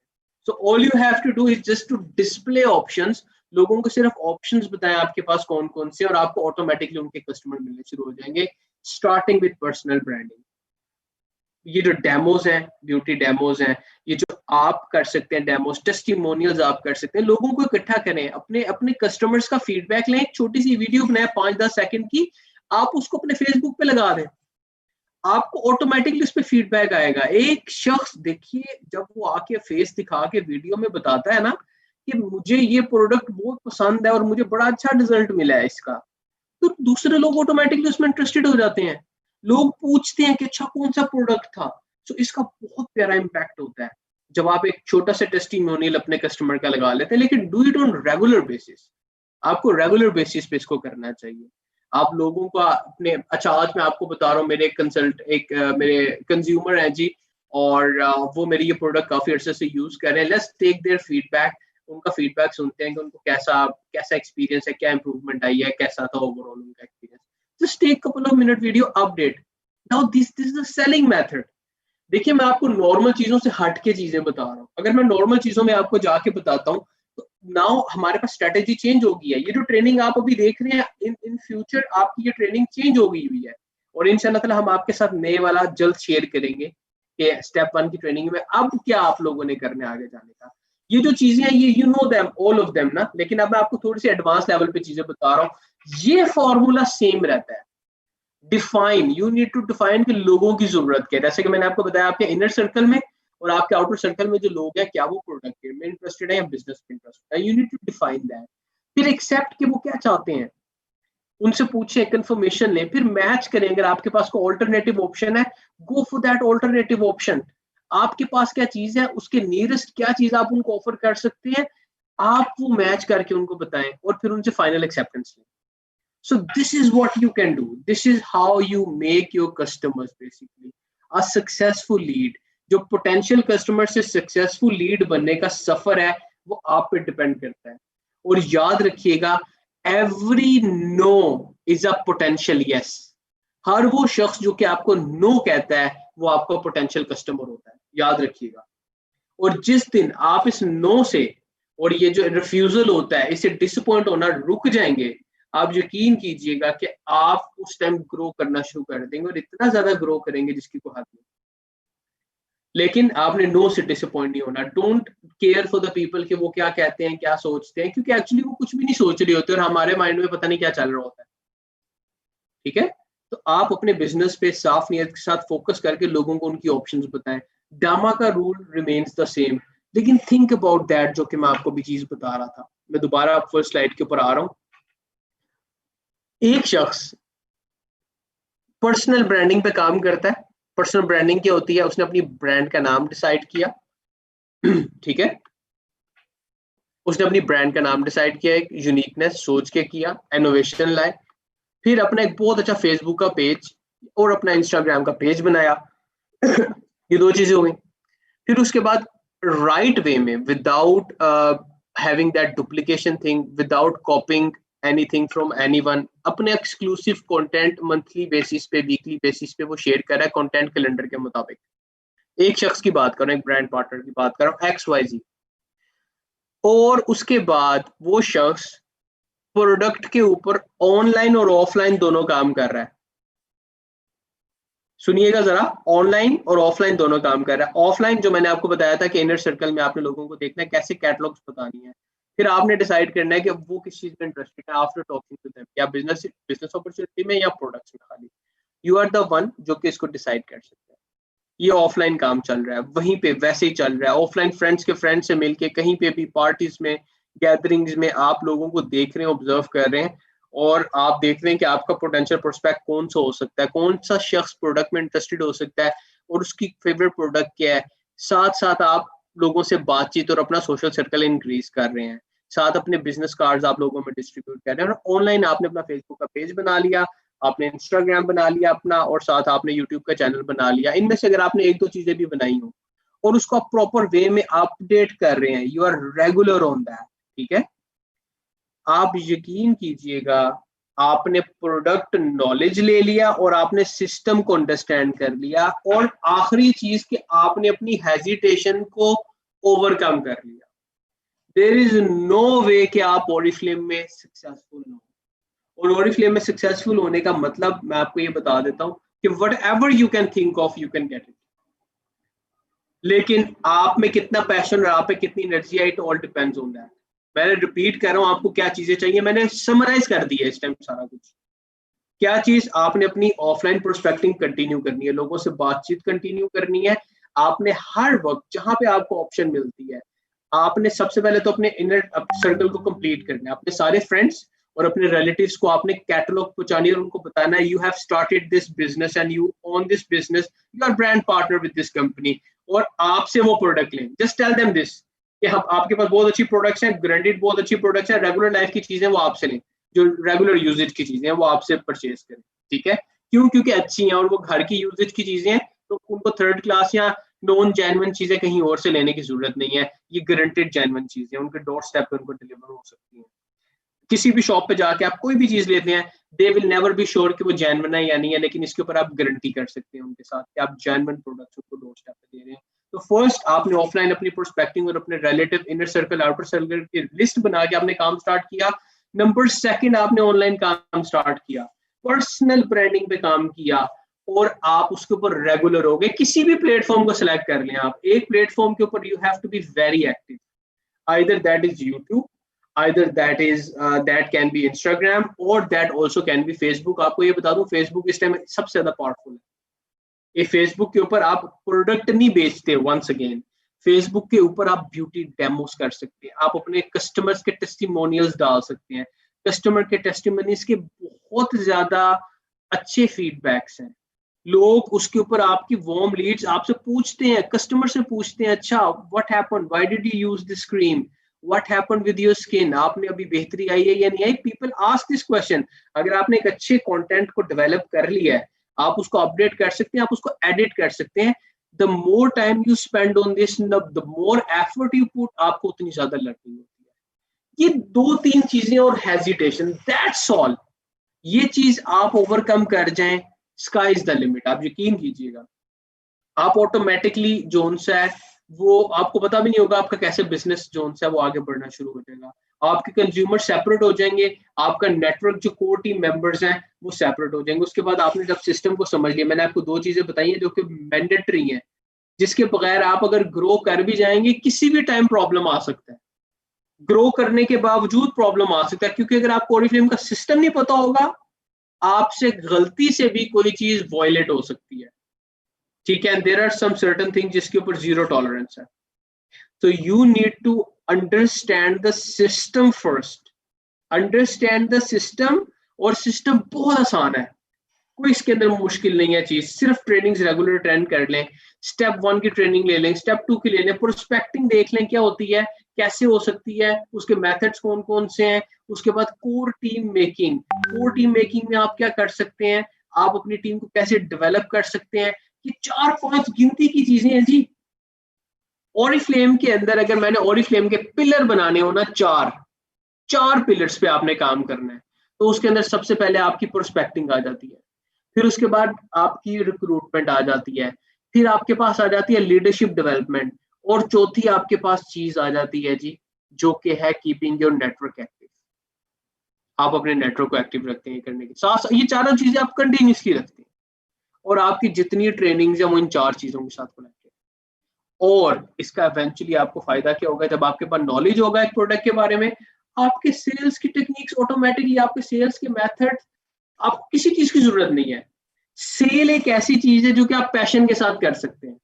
So all you have to do is just to display options. लोगों को सिर्फ ऑप्शंस बताएं आपके पास कौन कौन से, और आपको ऑटोमेटिकली उनके कस्टमर मिलने शुरू हो जाएंगे, स्टार्टिंग विद पर्सनल ब्रांडिंग। ये जो डेमोज हैं, ब्यूटी डेमोज हैं, ये जो आप कर सकते हैं डेमोज, टेस्टिमोनियल्स आप कर सकते हैं, लोगों को इकट्ठा करें, अपने अपने कस्टमर्स का फीडबैक लें, एक छोटी सी वीडियो बनाएं 5-10 सेकंड की, आप उसको अपने फेसबुक पे लगा दें, आपको ऑटोमेटिकली उस पर फीडबैक आएगा। एक शख्स देखिए जब वो आके फेस दिखा के वीडियो में बताता है ना कि मुझे ये प्रोडक्ट बहुत पसंद है और मुझे बड़ा अच्छा रिजल्ट मिला है इसका, तो दूसरे लोग ऑटोमेटिकली उसमें इंटरेस्टेड हो जाते हैं, लोग पूछते हैं कि अच्छा कौन सा प्रोडक्ट था। तो इसका बहुत प्यारा इम्पैक्ट होता है जब आप एक छोटा सा टेस्टिमोनियल अपने कस्टमर का लगा लेते हैं, लेकिन do it on regular basis. आपको रेगुलर बेसिस पे इसको करना चाहिए। आप लोगों का अपने, अच्छा आज मैं आपको बता रहा हूँ, मेरे मेरे कंज्यूमर हैं जी, और वो मेरी ये प्रोडक्ट काफी अर्से से यूज कर रहे हैं, लेट्स टेक देयर फीडबैक। उनका फीडबैक सुनते हैं कि उनको कैसा एक्सपीरियंस है, क्या इंप्रूवमेंट आई है, कैसा था ओवरऑल उनका experience. Just take couple of minute video update. Now this is the selling method. देखिए मैं आपको नॉर्मल चीजों से हट के चीजें बता रहा हूँ। अगर मैं नॉर्मल चीजों में आपको जाके बताता हूँ तो नाउ हमारे पास स्ट्रेटेजी चेंज हो गई है। ये जो ट्रेनिंग आप अभी देख रहे हैं, इन फ्यूचर आपकी ये ट्रेनिंग चेंज हो गई हुई है, और इंशाल्लाह ताला हम आपके साथ नए वाला जल्द शेयर करेंगे कि स्टेप 1 की ट्रेनिंग में अब क्या आप लोगों ने करने आगे जाने का। ये जो चीजें हैं ये you know them all of them ना, लेकिन अब मैं आपको थोड़ी सी एडवांस लेवल पे चीजें बता रहा हूँ। ये फॉर्मूला सेम रहता है। Define, you need to define कि लोगों की जरूरत क्या है। जैसे कि मैंने आपको बताया, आपके इनर सर्कल में और आपके आउटर सर्कल में जो लोग हैं, क्या वो प्रोडक्टिव में इंटरेस्टेड है या बिजनेस में इंटरेस्टेड है। You need to define that. फिर एक्सेप्ट कि वो क्या चाहते हैं, उनसे पूछें, कंफर्मेशन लें, फिर मैच करें। अगर आपके पास कोई ऑल्टरनेटिव ऑप्शन है, go for that alternative option. आपके पास क्या चीज है, उसके नियरेस्ट क्या चीज आप उनको ऑफर कर सकते हैं, आप वो मैच करके उनको बताएं और फिर उनसे फाइनल एक्सेप्टेंस लें। So this is what you can do. This is how you make your customers basically a successful lead. जो potential customer से successful lead बनने का सफर है वो आप पे डिपेंड करता है। और याद रखिएगा, every no is a potential yes. हर वो शख्स जो कि आपको no कहता है वो आपका potential customer होता है, याद रखिएगा। और जिस दिन आप इस no से और ये जो refusal होता है इससे disappoint होना रुक जाएंगे, आप यकीन कीजिएगा कि आप उस टाइम ग्रो करना शुरू कर देंगे और इतना ज्यादा ग्रो करेंगे जिसकी कोई हद नहीं। लेकिन आपने नो से डिसअपॉइंट नहीं होना। Don't care for the people कि वो क्या कहते हैं, क्या सोचते हैं, क्योंकि एक्चुअली वो कुछ भी नहीं सोच रहे होते और हमारे माइंड में पता नहीं क्या चल रहा होता है। ठीक है, तो आप अपने बिजनेस पे साफ नीयत के साथ फोकस करके लोगों को उनकी ऑप्शंस बताएं। डामा का रूल रिमेन्स द सेम, लेकिन थिंक अबाउट दैट जो कि मैं आपको भी चीज बता रहा था। मैं दोबारा फर्स्ट स्लाइड के ऊपर आ रहा हूँ। एक शख्स पर्सनल ब्रांडिंग पे काम करता है। पर्सनल ब्रांडिंग क्या होती है, उसने अपनी ब्रांड का नाम डिसाइड किया। ठीक है, उसने अपनी ब्रांड का नाम डिसाइड किया, एक यूनिकनेस सोच के किया, इनोवेशन लाए, फिर अपना एक बहुत अच्छा फेसबुक का पेज और अपना इंस्टाग्राम का पेज बनाया। ये दो चीजें हो गई। फिर उसके बाद राइट वे में, without having that duplication thing, without कॉपिंग anything from anyone, अपने एक्सक्लूसिव कंटेंट मंथली बेसिस पे, वीकली बेसिस पे वो शेयर कर रहा है कंटेंट कैलेंडर के मुताबिक। एक शख्स की बात कर रहा हूँ, एक ब्रांड पार्टनर की बात कर रहा हूँ, XYZ। और उसके बाद वो शख्स प्रोडक्ट के ऊपर ऑनलाइन और ऑफलाइन दोनों काम कर रहा है। सुनिएगा जरा, ऑनलाइन और ऑफलाइन दोनों काम कर रहा है। ऑफलाइन जो मैंने आपको बताया था कि इनर सर्कल में आपने लोगों को देखना है, कैसे कैटलॉग्स बतानी है, फिर आपने डिसाइड करना है कि वो किस चीज में इंटरेस्टेड है आफ्टर टॉकिंग टू देम, या बिजनेस अपॉर्चुनिटी में या प्रोडक्ट्स में खाली। यू आर द वन जो कि इसको डिसाइड कर सकते हैं। ये ऑफलाइन काम चल रहा है, वहीं पे वैसे ही चल रहा है। ऑफलाइन फ्रेंड्स के फ्रेंड से मिलके कहीं पे भी पार्टीज में, गैदरिंग्स में आप लोगों को देख रहे हैं, ऑब्जर्व कर रहे हैं, और आप देख रहे हैं कि आपका पोटेंशियल प्रोस्पेक्ट कौन सा हो सकता है, कौन सा शख्स प्रोडक्ट में इंटरेस्टेड हो सकता है और उसकी फेवरेट प्रोडक्ट क्या है। साथ साथ आप लोगों से बातचीत और अपना सोशल सर्कल इंक्रीज कर रहे हैं, साथ अपने बिजनेस कार्ड्स आप लोगों में डिस्ट्रीब्यूट कर रहे हैं। और ऑनलाइन आपने अपना फेसबुक का पेज बना लिया, आपने इंस्टाग्राम बना लिया अपना, और साथ आपने यूट्यूब का चैनल बना लिया। इनमें से अगर आपने एक दो चीजें भी बनाई हो और उसको आप प्रॉपर वे में अपडेट कर रहे हैं, you are regular on that. ठीक है, आप यकीन कीजिएगा, आपने प्रोडक्ट नॉलेज ले लिया और आपने सिस्टम को अंडरस्टैंड कर लिया, और आखिरी चीज कि आपने अपनी हेजिटेशन को ओवरकम कर लिया। देयर इज नो वे कि आप ओरिफ्लेम में सक्सेसफुल हो। और ओरिफ्लेम में सक्सेसफुल होने का मतलब मैं आपको ये बता देता हूँ कि what ever you can think of you can get it. लेकिन आप में कितना पैशन और आप में कितनी एनर्जी है, it all depends on that. मैंने रिपीट कर रहा हूँ, आपको क्या चीजें चाहिए, मैंने समराइज कर दिया इस टाइम सारा कुछ। क्या चीज, आपने अपनी ऑफलाइन प्रोस्पेक्टिंग कंटिन्यू करनी है, लोगों से बातचीत कंटिन्यू करनी है। आपने हर वक्त जहां पे आपको ऑप्शन मिलती है, आपने सबसे पहले तो अपने इनर सर्कल को कंप्लीट करना है। अपने सारे फ्रेंड्स और अपने रिलेटिव्स को आपने कैटलॉग पहुंचानी है और उनको बताना है, you have started this business and you own this business, you are brand partner with this company, और आपसे वो प्रोडक्ट लें। जस्ट टेल देम दिस कि हम, आपके पास बहुत अच्छी प्रोडक्ट्स हैं, ग्रांटेड बहुत अच्छी प्रोडक्ट्स हैं, रेगुलर लाइफ की चीजें वो आपसे लें, जो रेगुलर यूजेज की चीजें हैं वो आपसे परचेज करें। ठीक है, क्यों? क्योंकि अच्छी हैं और वो घर की यूजेज की चीजें हैं, तो उनको थर्ड क्लास या नॉन जेन्युइन चीजें कहीं और से लेने की जरूरत नहीं है, ये गारंटेड जेन्युइन चीजें उनके डोर स्टेप पे उनको डिलीवर हो सकती है। किसी भी शॉप पे जाके आप कोई भी चीज लेते हैं, they will never be sure कि वो जेन्युइन है या नहीं है, लेकिन इसके ऊपर आप गारंटी कर सकते हैं उनके साथ कि आप जेन्युइन प्रोडक्ट्स उनको डोर स्टेप पे दे रहे हैं। तो फर्स्ट आपने ऑफलाइन अपनी प्रोस्पेक्टिंग और अपने relative inner circle outer circle की लिस्ट बना के आपने काम स्टार्ट किया। नंबर सेकंड, आपने ऑनलाइन काम स्टार्ट किया, पर्सनल ब्रांडिंग पे काम किया और आप उसके ऊपर रेगुलर हो गए। किसी भी प्लेटफॉर्म को सिलेक्ट कर लें आप, एक प्लेटफॉर्म के ऊपर you have to be very active, either that is YouTube, either that can be Instagram or that also can be Facebook। आपको ये बता दूं Facebook इस टाइम सबसे ज्यादा पावरफुल है। ये फेसबुक के ऊपर आप प्रोडक्ट नहीं बेचते, वंस अगेन फेसबुक के ऊपर आप ब्यूटी डेमोस कर सकते हैं, आप अपने कस्टमर्स के टेस्टिमोनियल्स डाल सकते हैं। कस्टमर के टेस्टिमोनियल्स के बहुत ज्यादा अच्छे फीडबैक्स हैं, लोग उसके ऊपर आपकी वार्म लीड्स आपसे पूछते हैं, कस्टमर से पूछते हैं, अच्छा what happened, why did you use this cream, what happened with your skin, आपने अभी बेहतरी आई है या नहीं आई। People ask this question. अगर आपने एक अच्छे कंटेंट को डेवलप कर लिया है, आप उसको अपडेट कर सकते हैं, आप उसको एडिट कर सकते हैं। The more time you spend on this, the more effort you put, आपको उतनी ज्यादा लर्निंग होती है। ये 2-3 चीजें और हेजिटेशन, दैट्स ऑल। ये चीज आप ओवरकम कर जाएं, स्काई इज द लिमिट। आप यकीन कीजिएगा, आप ऑटोमेटिकली जोन सा है वो आपको पता भी नहीं होगा आपका कैसे बिजनेस जोन सा है वो आगे बढ़ना शुरू हो जाएगा। आपके कंज्यूमर सेपरेट हो जाएंगे, आपका नेटवर्क जो कोर टीम मेंबर्स हैं वो सेपरेट हो जाएंगे। उसके बाद आपने जब सिस्टम को समझ लिया, मैंने आपको 2 चीजें बताई हैं जो कि मैंडेटरी हैं, जिसके बगैर आप अगर ग्रो कर भी जाएंगे किसी भी टाइम प्रॉब्लम आ सकता है, ग्रो करने के बावजूद प्रॉब्लम आ सकता है, क्योंकि अगर आपको ओरिफ्लेम का सिस्टम नहीं पता होगा, आपसे गलती से भी कोई चीज वायलेट हो सकती है, ठीक है। There are some certain thing जिसके ऊपर जीरो टॉलरेंस है। तो you need to understand the system first, understand the system. और सिस्टम बहुत आसान है, कोई इसके अंदर मुश्किल नहीं है चीज, सिर्फ ट्रेनिंग्स रेगुलर ट्रेंड कर लें, स्टेप 1 की ट्रेनिंग ले लें, स्टेप 2 की ले लें, प्रोस्पेक्टिंग देख लें क्या होती है, कैसे हो सकती है, उसके मेथड्स कौन कौन से हैं। उसके बाद core team making, core team making में आप क्या कर सकते हैं, आप अपनी टीम को कैसे डेवलप कर सकते हैं। ये 4-5 गिनती की चीजें हैं जी। ओरिफ्लेम के अंदर अगर मैंने ओरिफ्लेम के पिलर बनाने हो ना, 4 पिलर्स पे आपने काम करना है, तो उसके अंदर सबसे पहले आपकी प्रोस्पेक्टिंग आ जाती है, फिर उसके बाद आपकी रिक्रूटमेंट आ जाती है, फिर आपके पास आ जाती है लीडरशिप डेवलपमेंट, और चौथी आपके पास चीज आ जाती है जी जो कि है कीपिंग योर नेटवर्क एक्टिव। आप अपने नेटवर्क को एक्टिव रखते हैं करने के साथ, ये 4 चीजें आप कंटिन्यूसली रखते हैं, और आपकी जितनी ट्रेनिंग है वो इन 4 चीजों के साथ कनेक्टेड। और इसका इवेंचुअली आपको फायदा क्या होगा, जब आपके पास नॉलेज होगा एक प्रोडक्ट के बारे में, आपके सेल्स की टेक्निक्स ऑटोमेटिकली, आपके सेल्स के मेथड, आपको किसी चीज की जरूरत नहीं है। सेल एक ऐसी चीज है जो कि आप पैशन के साथ कर सकते हैं,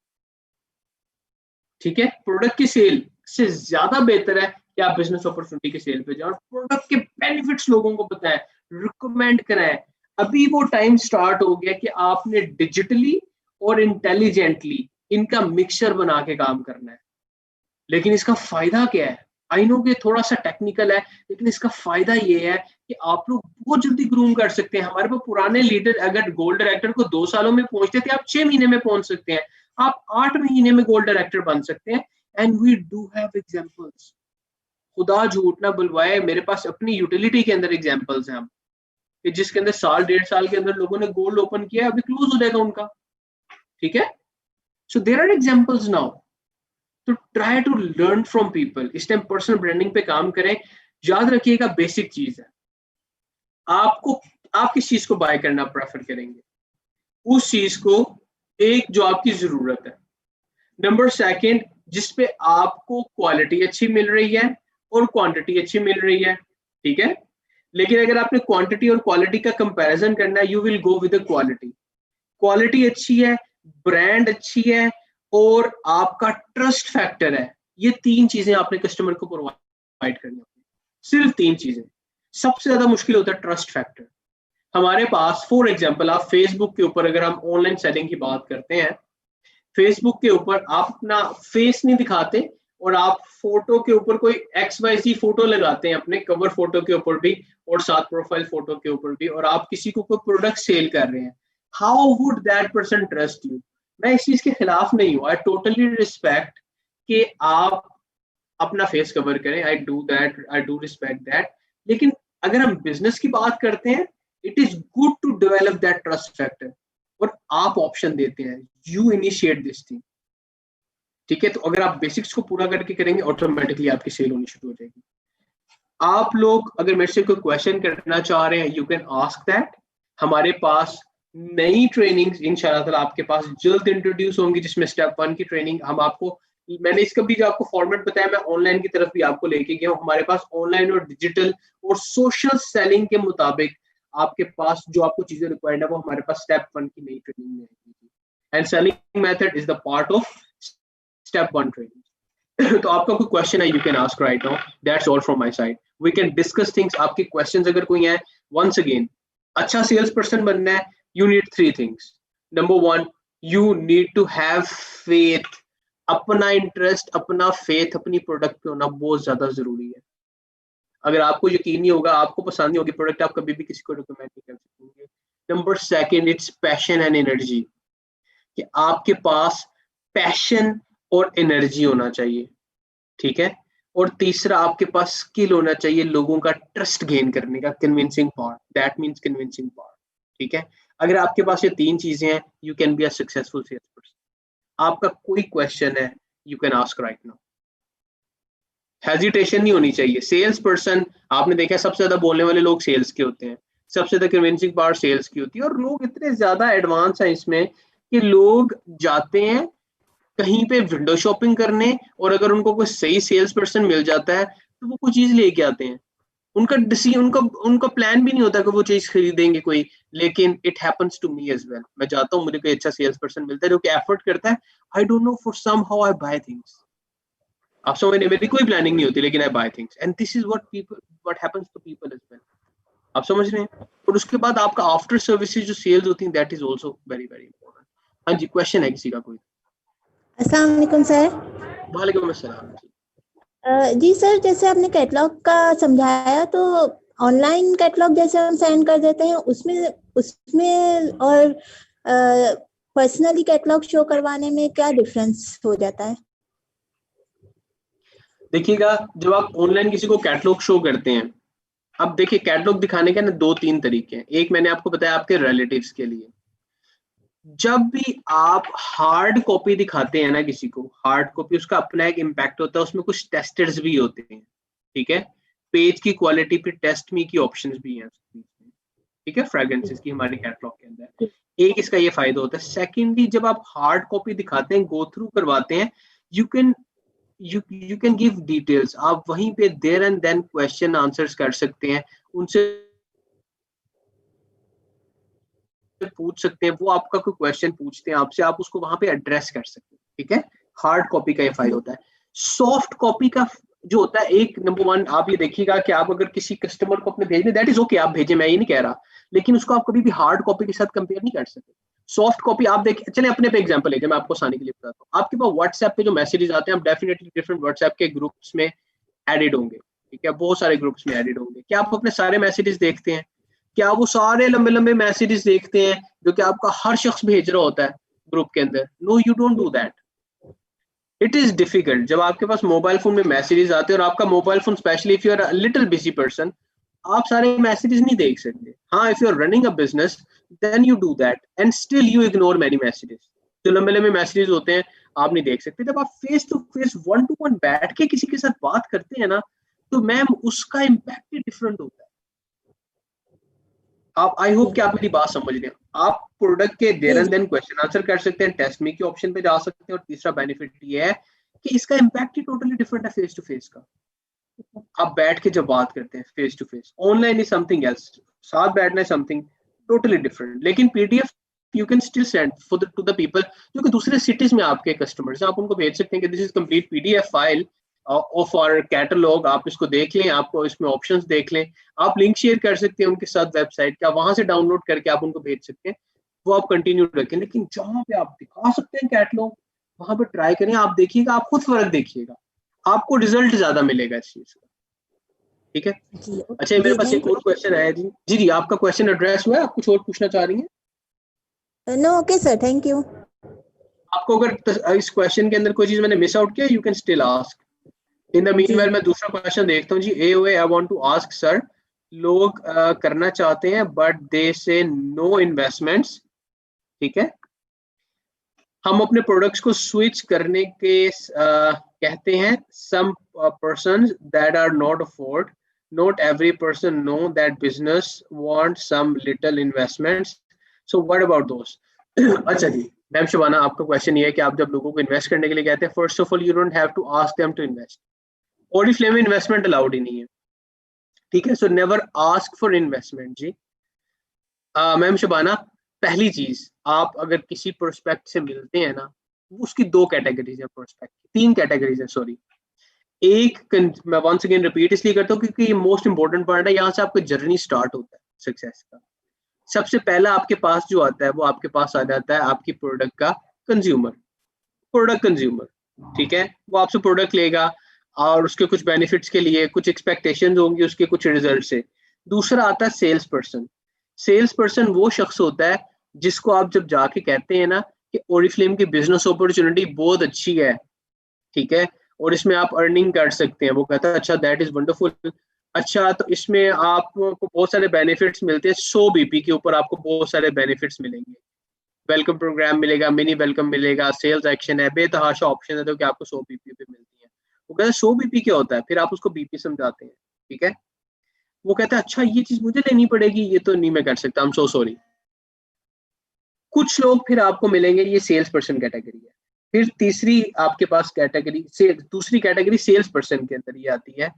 ठीक है। प्रोडक्ट की सेल से ज्यादा बेहतर है कि आप बिजनेस अपॉर्चुनिटी के सेल पे जाओ, प्रोडक्ट के बेनिफिट्स लोगों को बताएं, रिकमेंड कराएं। अभी वो टाइम स्टार्ट हो गया कि आपने डिजिटली और इंटेलिजेंटली इनका मिक्सचर बना के काम करना है। लेकिन इसका फायदा क्या है, आई नो कि थोड़ा सा टेक्निकल है, लेकिन इसका फायदा ये है कि आप लोग बहुत जल्दी ग्रूम कर सकते हैं। हमारे पास पुराने लीडर अगर गोल्ड डायरेक्टर को 2 सालों में पहुंचते थे, आप 6 महीने में पहुंच सकते हैं, आप 8 महीने में गोल्ड डायरेक्टर बन सकते हैं। And we do have examples, खुदा झूठ ना बुलवाए, मेरे पास अपनी यूटिलिटी के अंदर एग्जांपल्स हैं हम, कि जिसके अंदर 1.5 साल के अंदर लोगों ने गोल्ड ओपन किया, अभी क्लोज हो जाएगा उनका, ठीक है। So there are examples now. तो try to learn from people. इस टाइम पर्सनल ब्रांडिंग पे काम करें। याद रखिएगा बेसिक चीज है, आपको आप किस चीज को बाय करना प्रेफर करेंगे, उस चीज को एक जो आपकी जरूरत है, नंबर सेकंड जिसपे आपको क्वालिटी अच्छी मिल रही है और क्वांटिटी अच्छी मिल रही है, ठीक है। लेकिन अगर आपने क्वांटिटी और क्वालिटी का कंपैरिजन करना है, you will go with the quality. Quality अच्छी है, ब्रांड अच्छी है और आपका ट्रस्ट फैक्टर है, ये 3 चीजें आपने कस्टमर को प्रोवाइड करनी है, सिर्फ 3 चीजें। सबसे ज्यादा मुश्किल होता है ट्रस्ट फैक्टर। हमारे पास फॉर एग्जांपल आप फेसबुक के ऊपर अगर हम ऑनलाइन सेलिंग की बात करते हैं, फेसबुक के ऊपर आप अपना फेस नहीं दिखाते और आप फोटो के ऊपर कोई XYZ फोटो लगाते हैं, अपने कवर फोटो के ऊपर भी और साथ प्रोफाइल फोटो के ऊपर भी, और आप किसी को कोई प्रोडक्ट सेल कर रहे हैं, how would that person trust you. मैं इस चीज के खिलाफ नहीं हूँ, आई टोटली रिस्पेक्ट कि आप अपना फेस कवर करें, I do that, I do respect that. लेकिन अगर हम बिजनेस की बात करते हैं, it is good to develop that trust factor, और आप ऑप्शन देते हैं, यू इनिशिएट दिस थिंग। ठीक है, तो अगर आप बेसिक्स को पूरा करके करेंगे, ऑटोमेटिकली आपकी सेल होनी शुरू हो जाएगी। आप लोग अगर मेरे से कोई क्वेश्चन करना चाह रहे हैं, यू कैन आस्क दैट। हमारे पास नई ट्रेनिंग इंशाल्लाह आपके पास जल्द इंट्रोड्यूस होंगी, जिसमें स्टेप 1 की ट्रेनिंग हम आपको, मैंने इसका भी जो आपको फॉर्मेट बताया, मैं ऑनलाइन की तरफ भी आपको लेके गया हूँ। हमारे पास ऑनलाइन और डिजिटल और सोशल सेलिंग के मुताबिक आपके पास जो आपको चीजें रिक्वायर्ड है, वो हमारे पास स्टेप 1 की नई ट्रेनिंग में आएगी। And selling method is the part of step 1 training. तो आपका कोई क्वेश्चन है, you can ask right now, that's all from my side, we can discuss things. आपके क्वेश्चंस अगर कोई है, वंस अगेन, अच्छा सेल्स पर्सन बनना है, you need 3 things. Number 1, you need to have faith. अपना इंटरेस्ट, अपना फेथ अपनी प्रोडक्ट पे होना बहुत ज्यादा जरूरी है। अगर आपको यकीन नहीं होगा, आपको पसंद नहीं होगी प्रोडक्ट, आप कभी भी किसी को रिकमेंड नहीं कर सकेंगे। Number 2, it's passion and energy, कि आपके पास पैशन और एनर्जी होना चाहिए। ठीक है, और तीसरा, आपके पास स्किल होना चाहिए लोगों का ट्रस्ट गेन करने का, convincing power, that means convincing power. ठीक है, अगर आपके पास ये 3 चीजें हैं, you can be a successful sales person. आपका कोई क्वेश्चन है, you can ask right now, hesitation नहीं होनी चाहिए। सेल्स पर्सन, आपने देखा सबसे ज्यादा बोलने वाले लोग सेल्स के होते हैं, सबसे ज्यादा कन्विंसिंग पावर सेल्स की होती है, और लोग इतने ज्यादा एडवांस हैं इसमें कि लोग जाते हैं कहीं पे विंडो शॉपिंग करने, और अगर उनको कोई सही सेल्स पर्सन मिल जाता है तो वो कोई चीज लेके आते हैं। उनका उनका प्लान भी नहीं होता कि वो चीज खरीदेंगे कोई, लेकिन it happens to me as well. मैं जाता हूँ, मुझे कोई अच्छा सेल्स पर्सन मिलता है जो कि एफर्ट करता है, I don't know, for some how I buy things. आप समझ, मेरी कोई प्लानिंग नहीं होती, लेकिन I buy things, and this is what happens to people as well. आप समझ रहे हैं? और उसके बाद आपका आफ्टर सर्विसेज जो सेल्स होती है, that is also very very important. हाँ जी, क्वेश्चन है किसी का कोई? अस्सलाम वालेकुम सर। वालेकुम अस्सलाम जी। जी सर, जैसे आपने कैटलॉग का समझाया, तो ऑनलाइन कैटलॉग जैसे हम सेंड कर देते हैं, उसमें और पर्सनली कैटलॉग शो करवाने में क्या डिफरेंस हो जाता है? देखिएगा, जब आप ऑनलाइन किसी को कैटलॉग शो करते हैं, अब देखिए कैटलॉग दिखाने के ना 2-3 तरीके हैं। एक मैंने आपको बताया आपके रिलेटिव्स के लिए। जब भी आप हार्ड कॉपी दिखाते हैं ना किसी को, हार्ड कॉपी, उसका अपना एक इम्पैक्ट होता है, उसमें कुछ टेस्टर्स भी होते हैं। ठीक है, पेज की क्वालिटी पे टेस्ट मी की ऑप्शंस भी हैं। ठीक है, फ्रेग्रेंसेस की हमारे कैटलॉग के अंदर एक इसका ये फायदा होता है। सेकेंडली, जब आप हार्ड कॉपी दिखाते हैं, गो थ्रू करवाते हैं, यू कैन गिव डिटेल्स। आप वहीं पे there and then question answers कर सकते हैं, उनसे पूछ सकते हैं, वो आपका कोई क्वेश्चन पूछते हैं आपसे, आप उसको वहां पे एड्रेस कर सकते हैं। ठीक है, हार्ड कॉपी का ये फायदा होता है। सॉफ्ट कॉपी का जो होता है, एक नंबर 1, आप ये देखिएगा कि आप अगर किसी कस्टमर को अपने भेजने, दैट इज ओके, आप भेजें, मैं ये नहीं कह रहा, लेकिन उसको आप कभी भी हार्ड कॉपी के साथ कंपेयर नहीं कर सकते। सॉफ्ट कॉपी आप देखिए, चले अपने पे एग्जांपल लेके मैं आपको आसानी के लिए बताता हूँ। आपके पास व्हाट्सएप पे जो मैसेजेस आते हैं, आप डेफिनेटली डिफरेंट व्हाट्सएप के ग्रुप्स में एडिड होंगे। ठीक है, बहुत सारे ग्रुप्स में एडिड होंगे। क्या आप अपने सारे मैसेजेस देखते हैं? क्या वो सारे लंबे लंबे मैसेजेस देखते हैं जो कि आपका हर शख्स भेज रहा होता है ग्रुप के अंदर? No, you don't do that. It is difficult जब आपके पास मोबाइल फोन में मैसेजेस आते हैं, और आपका mobile phone, specially if you are a little busy person, आप सारे मैसेजेस नहीं देख सकते। हाँ, if you are running a business, then you do that, and still you ignore many messages. जो लंबे लंबे मैसेजेस होते हैं, आप नहीं देख सकते। जब आप फेस टू फेस, 1-to-1 बैठ के किसी के साथ बात करते हैं ना, तो मैम उसका इम्पैक्ट ही डिफरेंट होता है। आप, आई होप कि आप मेरी बात समझ रहे हैं। आप प्रोडक्ट के there and then question answer कर सकते हैं, टेस्ट मी के ऑप्शन पे जा सकते हैं, और तीसरा बेनिफिट ये है कि इसका इम्पैक्ट ही टोटली डिफरेंट है फेस टू फेस का। आप बैठ के जब बात करते हैं face to face, online is something else, साथ बैठना है समथिंग टोटली डिफरेंट। लेकिन PDF you can still send for to the people जो कि दूसरे सिटीज में आपके कस्टमर्स, आप उनको भेज सकते हैं कि this is complete PDF file of our catalogue, आप इसको देख लें, आपको इसमें ऑप्शंस देख लें। आप लिंक शेयर कर सकते हैं उनके साथ वेबसाइट का, वहां से डाउनलोड करके आप उनको भेज सकते हैं, वो आप कंटिन्यू रखें। लेकिन जहां पे आप दिखा सकते हैं कैटलॉग, वहां पे ट्राई करें, आप देखिएगा, आप खुद फर्क देखिएगा, आपको रिजल्ट ज्यादा मिलेगा इस चीज का। ठीक है, जी अच्छा मेरे पास एक और क्वेश्चन आया जी। जी जी, आपका क्वेश्चन एड्रेस हुआ है, आप कुछ और पूछना चाह रही हैं? No, okay sir, thank you. आपको अगर इस क्वेश्चन के अंदर कोई चीज मैंने मिस आउट किया, you can still ask. In the meanwhile मैं दूसरा क्वेश्चन देखता हूँ जी। I want to ask sir, लोग करना चाहते हैं बट दे से नो इन्वेस्टमेंट्स, ठीक है। हम अपने प्रोडक्ट्स को स्विच करने के कहते हैं some persons that are not afford, not every person know that business want some little investments, so what about those. अच्छा जी मैम शबाना, आपका क्वेश्चन ये है कि आप जब लोगों को इन्वेस्ट करने के लिए कहते हैं, first of all you don't have to ask them to invest. Oriflame में इन्वेस्टमेंट अलाउड ही नहीं है, ठीक है। So never ask for investment जी। मैम शबाना, पहली चीज, आप अगर किसी प्रोस्पेक्ट से मिलते हैं ना, उसकी दो कैटेगरीज है प्रोस्पेक्ट, तीन कैटेगरीज है सॉरी। एक, मैं वंस अगेन रिपीट इसलिए करता हूँ क्योंकि ये मोस्ट इंपॉर्टेंट पॉइंट है, यहाँ से आपका जर्नी स्टार्ट होता है सक्सेस का। सबसे पहला आपके पास जो आता है वो आपके पास आ जाता है आपकी प्रोडक्ट का कंज्यूमर, प्रोडक्ट कंज्यूमर, ठीक है। वो आपसे प्रोडक्ट लेगा और उसके कुछ बेनिफिट्स के लिए कुछ एक्सपेक्टेशंस होंगी उसके कुछ रिजल्ट से। दूसरा आता है सेल्स पर्सन। सेल्स पर्सन वो शख्स होता है जिसको आप जब जाके कहते हैं ना कि ओरिफ्लेम की बिजनेस अपॉर्चुनिटी बहुत अच्छी है, ठीक है, और इसमें आप अर्निंग कर सकते हैं, वो कहता है अच्छा दैट इज वंडरफुल, अच्छा तो इसमें आपको बहुत सारे बेनिफिट्स मिलते हैं, 100 बीपी के ऊपर आपको बहुत सारे बेनिफिट्स मिलेंगे, वेलकम प्रोग्राम मिलेगा, मिनी वेलकम मिलेगा, सेल्स एक्शन है, बेतहाशा ऑप्शन है, तो कि आपको 100 बीपी पे मिलती है। वो कहता है 100 बीपी क्या होता है, फिर आप उसको बीपी समझाते हैं, ठीक है। वो कहता है अच्छा ये चीज मुझे लेनी पड़ेगी, ये तो नहीं मैं कर सकता, आई एम सो सॉरी। कुछ लोग फिर आपको मिलेंगे, ये सेल्स पर्सन कैटेगरी है। फिर तीसरी आपके पास कैटेगरी से दूसरी कैटेगरी सेल्स पर्सन के अंदर ये आती है।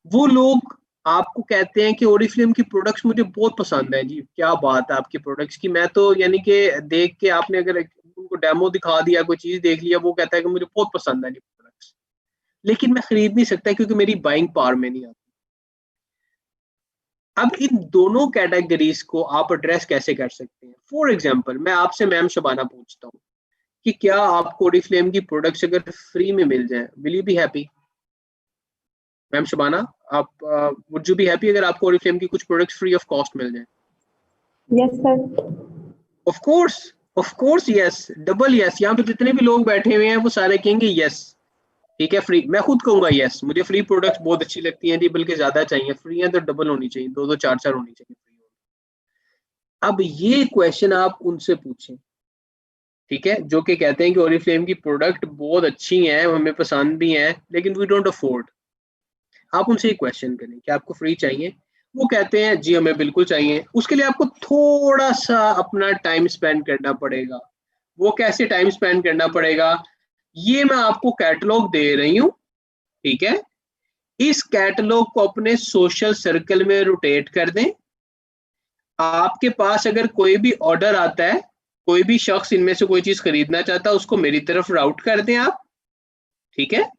वो लोग आपको कहते हैं कि ओरिफ्लेम की प्रोडक्ट्स मुझे बहुत पसंद है जी, क्या बात है आपकी प्रोडक्ट्स की, मैं तो यानी कि देख के आपने अगर उनको डेमो दिखा दिया, कोई चीज देख लिया, वो कहता है कि मुझे बहुत पसंद है जी प्रोडक्ट्स, लेकिन मैं खरीद नहीं सकता क्योंकि मेरी बाइंग पावर में नहीं आती। अब इन दोनों कैटेगरीज को आप एड्रेस कैसे कर सकते हैं? फॉर एग्जाम्पल मैं आपसे मैम शबाना पूछता हूँ कि क्या आपको ओरिफ्लेम की प्रोडक्ट्स अगर फ्री में मिल जाए, will you be happy? Ma'am Shabana, आप वुड यू बी हैप्पी अगर आपको ओरिफ्लेम की कुछ प्रोडक्ट्स फ्री ऑफ कॉस्ट मिल जाए? Yes sir. Of course yes, double yes. यहाँ पे जितने भी लोग बैठे हुए हैं वो सारे कहेंगे यस, ठीक है। फ्री, मैं खुद कहूंगा यस, मुझे फ्री प्रोडक्ट्स बहुत अच्छी लगती हैं जी, बल्कि ज्यादा चाहिए, फ्री है तो डबल होनी चाहिए, दो दो चार चार होनी चाहिए फ्री। अब ये क्वेश्चन आप उनसे पूछें, ठीक है, जो कि कहते हैं कि ओरिफ्लेम की प्रोडक्ट बहुत अच्छी हैं, हमें पसंद भी हैं, लेकिन वी डोंट अफोर्ड। आप उनसे एक क्वेश्चन करें कि आपको फ्री चाहिए, वो कहते हैं जी हमें बिल्कुल चाहिए। उसके लिए आपको थोड़ा सा अपना टाइम स्पेंड करना पड़ेगा। वो कैसे टाइम स्पेंड करना पड़ेगा? ये मैं आपको कैटलॉग दे रही हूँ, ठीक है, इस कैटलॉग को अपने सोशल सर्कल में रोटेट कर दें। आपके पास अगर कोई भी ऑर्डर आता है, कोई भी शख्स इनमें से कोई चीज खरीदना चाहता है, उसको मेरी तरफ राउट कर दें आप, ठीक है।